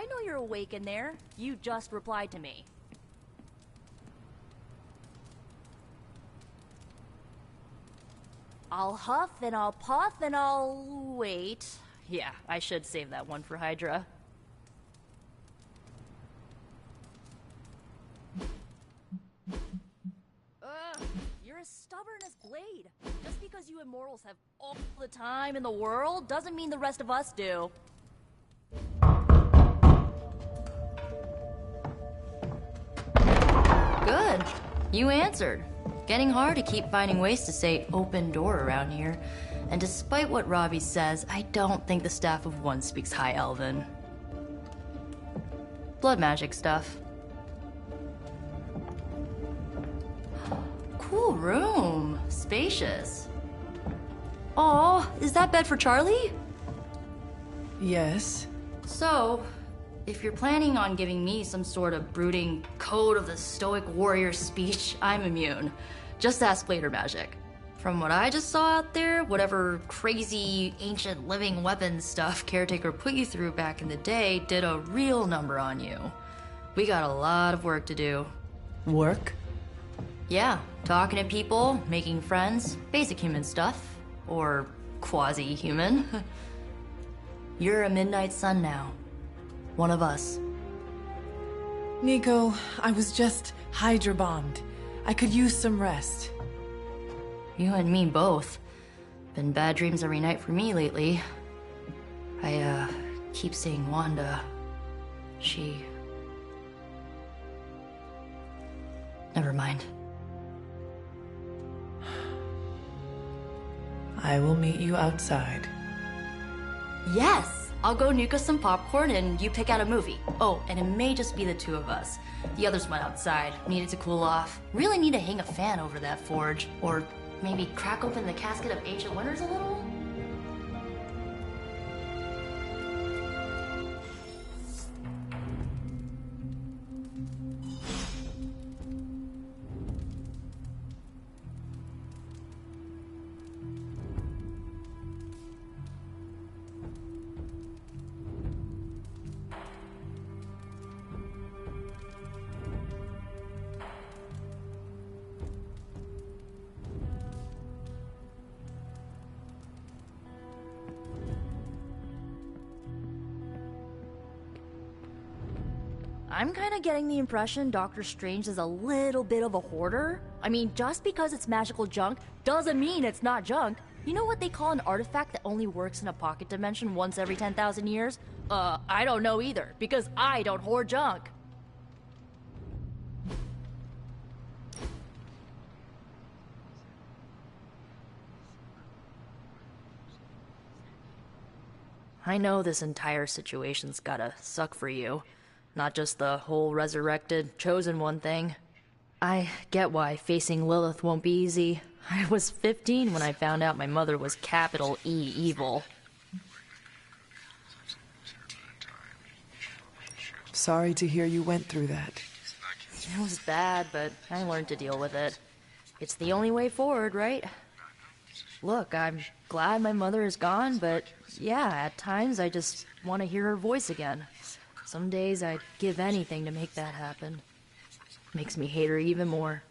I know you're awake in there. You just replied to me. I'll huff and I'll puff and I'll wait. Yeah, I should save that one for Hydra. Ugh, you're as stubborn as Blade. Just because you immortals have all the time in the world doesn't mean the rest of us do. Good. You answered. Getting hard to keep finding ways to say open door around here. And despite what Robbie says, I don't think the staff of one speaks High Elven. Blood magic stuff. Cool room. Spacious. Aw, is that bed for Charlie? Yes. So, if you're planning on giving me some sort of brooding code of the stoic warrior speech, I'm immune. Just ask later, Magic. From what I just saw out there, whatever crazy ancient living weapons stuff Caretaker put you through back in the day did a real number on you. We got a lot of work to do. Work? Yeah, talking to people, making friends, basic human stuff. Or quasi-human. You're a Midnight Sun now. One of us. Nico, I was just Hydra bombed. I could use some rest. You and me both. Been bad dreams every night for me lately. I, keep seeing Wanda. She... Never mind. I will meet you outside. Yes! I'll go nuke us some popcorn and you pick out a movie. Oh, and it may just be the two of us. The others went outside, needed to cool off. Really need to hang a fan over that forge. Or maybe crack open the casket of ancient wonders a little? I'm kind of getting the impression Doctor Strange is a little bit of a hoarder. I mean, just because it's magical junk doesn't mean it's not junk. You know what they call an artifact that only works in a pocket dimension once every 10,000 years? I don't know either, because I don't hoard junk. I know this entire situation's gotta suck for you. Not just the whole resurrected, chosen one thing. I get why facing Lilith won't be easy. I was 15 when I found out my mother was capital E evil. Sorry to hear you went through that. It was bad, but I learned to deal with it. It's the only way forward, right? Look, I'm glad my mother is gone, but yeah, at times I just want to hear her voice again. Some days I'd give anything to make that happen. Makes me hate her even more.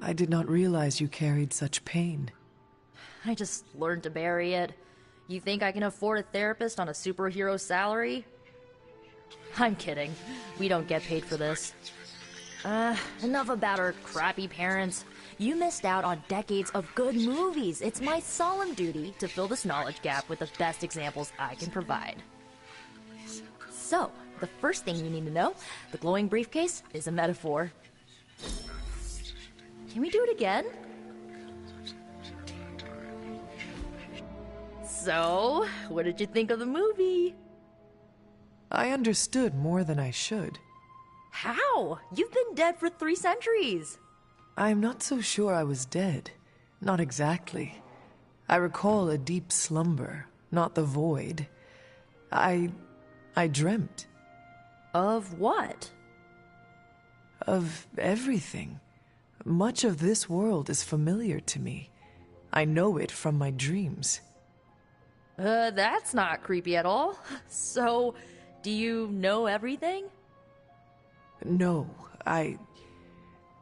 I did not realize you carried such pain. I just learned to bury it. You think I can afford a therapist on a superhero salary? I'm kidding. We don't get paid for this. Enough about our crappy parents. You missed out on decades of good movies. It's my solemn duty to fill this knowledge gap with the best examples I can provide. So, the first thing you need to know, the glowing briefcase is a metaphor. Can we do it again? So, what did you think of the movie? I understood more than I should. How? You've been dead for 3 centuries. I'm not so sure I was dead. Not exactly. I recall a deep slumber, not the void. I dreamt. Of what? Of everything. Much of this world is familiar to me. I know it from my dreams. That's not creepy at all. So, do you know everything? No,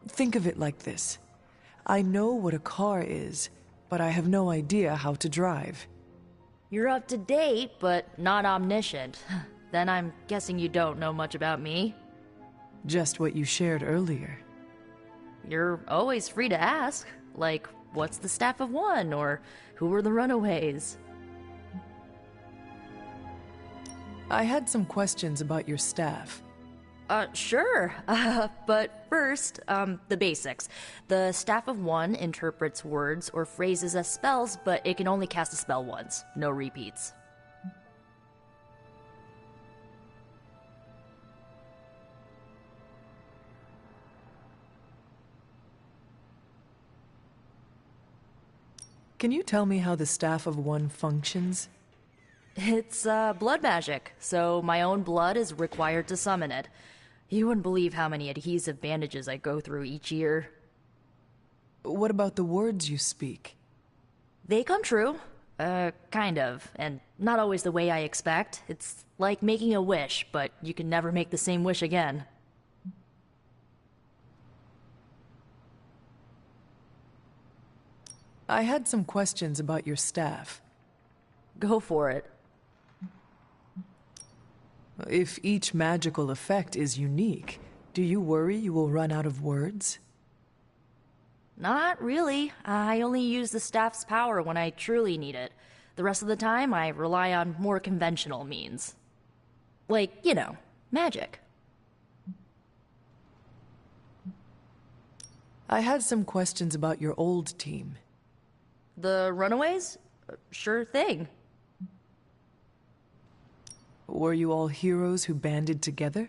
Think of it like this. I know what a car is, but I have no idea how to drive. You're up to date, but not omniscient. Then I'm guessing you don't know much about me. Just what you shared earlier. You're always free to ask. Like, what's the staff of one? Or who were the runaways? I had some questions about your staff. Sure. But first, the basics. The Staff of One interprets words or phrases as spells, but it can only cast a spell once. No repeats. Can you tell me how the Staff of One functions? It's, blood magic, so my own blood is required to summon it. You wouldn't believe how many adhesive bandages I go through each year. What about the words you speak? They come true. Kind of. And not always the way I expect. It's like making a wish, but you can never make the same wish again. I had some questions about your staff. Go for it. If each magical effect is unique, do you worry you will run out of words? Not really. I only use the staff's power when I truly need it. The rest of the time, I rely on more conventional means. Like, you know, magic. I had some questions about your old team. The runaways? Sure thing. Were you all heroes who banded together?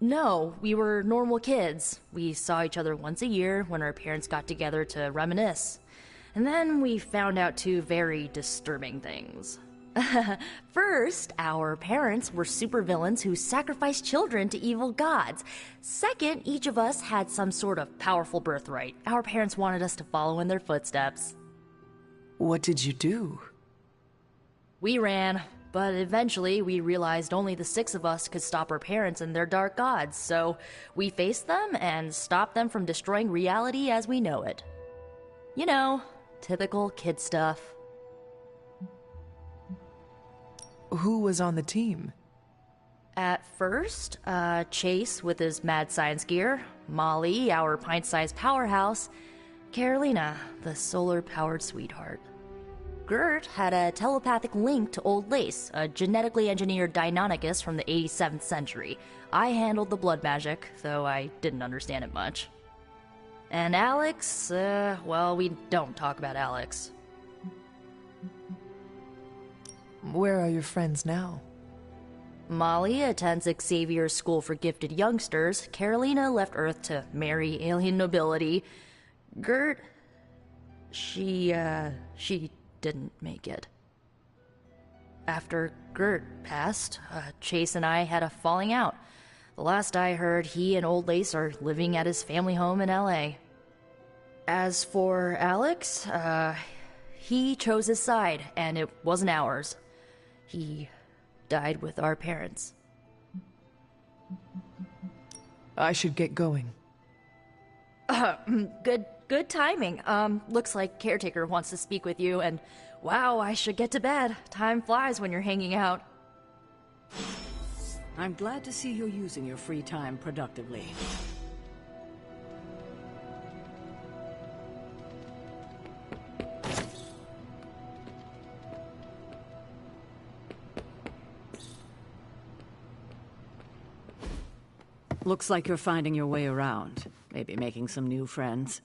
No, we were normal kids. We saw each other once a year when our parents got together to reminisce. And then we found out two very disturbing things. First, our parents were supervillains who sacrificed children to evil gods. Second, each of us had some sort of powerful birthright. Our parents wanted us to follow in their footsteps. What did you do? We ran. But eventually, we realized only the 6 of us could stop our parents and their dark gods, so we faced them and stopped them from destroying reality as we know it. You know, typical kid stuff. Who was on the team? At first, Chase with his mad science gear, Molly, our pint-sized powerhouse, Carolina, the solar-powered sweetheart. Gert had a telepathic link to Old Lace, a genetically engineered Deinonychus from the 87th century. I handled the blood magic, though I didn't understand it much. And Alex, well, we don't talk about Alex. Where are your friends now? Molly attends Xavier's School for Gifted Youngsters. Carolina left Earth to marry alien nobility. Gert, she didn't make it. After Gert passed, Chase and I had a falling out. The last I heard, he and Old Lace are living at his family home in LA. As for Alex, he chose his side, and it wasn't ours. He died with our parents. I should get going. Good timing. Looks like Caretaker wants to speak with you, and wow, I should get to bed. Time flies when you're hanging out. I'm glad to see you're using your free time productively. Looks like you're finding your way around. Maybe making some new friends.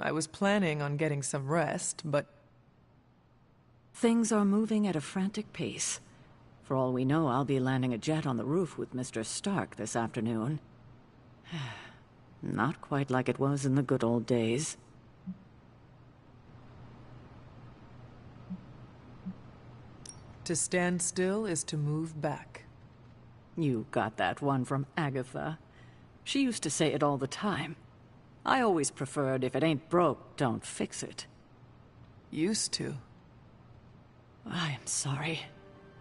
I was planning on getting some rest, but... Things are moving at a frantic pace. For all we know, I'll be landing a jet on the roof with Mr. Stark this afternoon. Not quite like it was in the good old days. To stand still is to move back. You got that one from Agatha. She used to say it all the time. I always preferred if it ain't broke, don't fix it. Used to. I am sorry.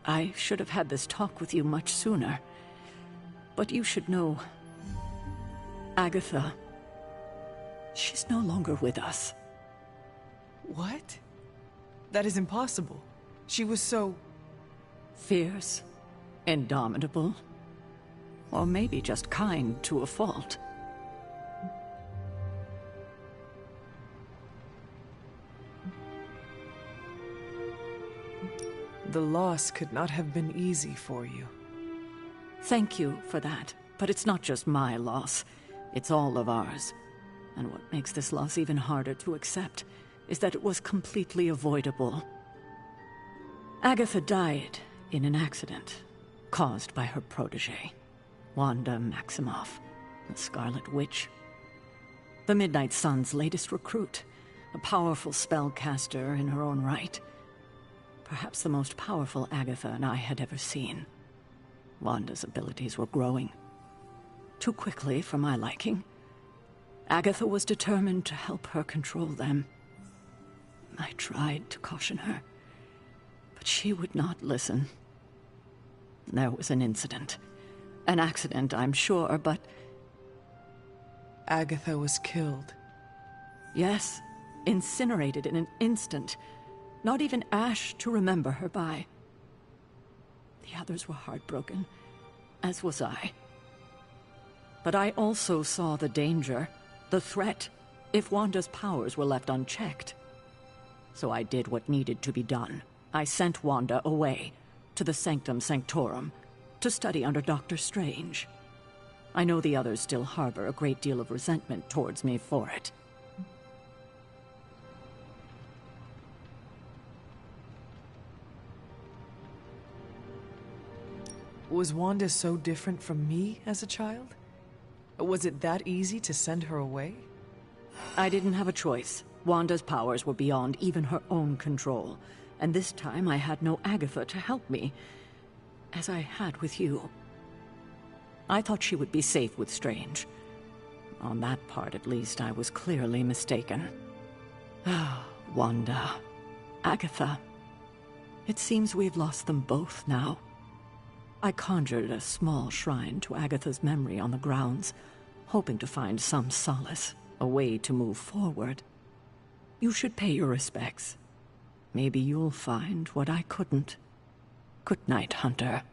I should have had this talk with you much sooner. But you should know... Agatha... she's no longer with us. What? That is impossible. She was so... fierce, indomitable, or maybe just kind to a fault. The loss could not have been easy for you. Thank you for that, but it's not just my loss. It's all of ours. And what makes this loss even harder to accept is that it was completely avoidable. Agatha died in an accident caused by her protege, Wanda Maximoff, the Scarlet Witch. The Midnight Sun's latest recruit, a powerful spellcaster in her own right. Perhaps the most powerful Agatha and I had ever seen. Wanda's abilities were growing. Too quickly for my liking. Agatha was determined to help her control them. I tried to caution her, but she would not listen. There was an incident. An accident, I'm sure, but... Agatha was killed. Yes, incinerated in an instant. Not even ash to remember her by. The others were heartbroken, as was I. But I also saw the danger, the threat, if Wanda's powers were left unchecked. So I did what needed to be done. I sent Wanda away, to the Sanctum Sanctorum, to study under Dr. Strange. I know the others still harbor a great deal of resentment towards me for it. Was Wanda so different from me as a child? Was it that easy to send her away? I didn't have a choice. Wanda's powers were beyond even her own control. And this time I had no Agatha to help me, as I had with you. I thought she would be safe with Strange. On that part, at least, I was clearly mistaken. Ah, Wanda. Agatha. It seems we've lost them both now. I conjured a small shrine to Agatha's memory on the grounds, hoping to find some solace, a way to move forward. You should pay your respects. Maybe you'll find what I couldn't. Good night, Hunter.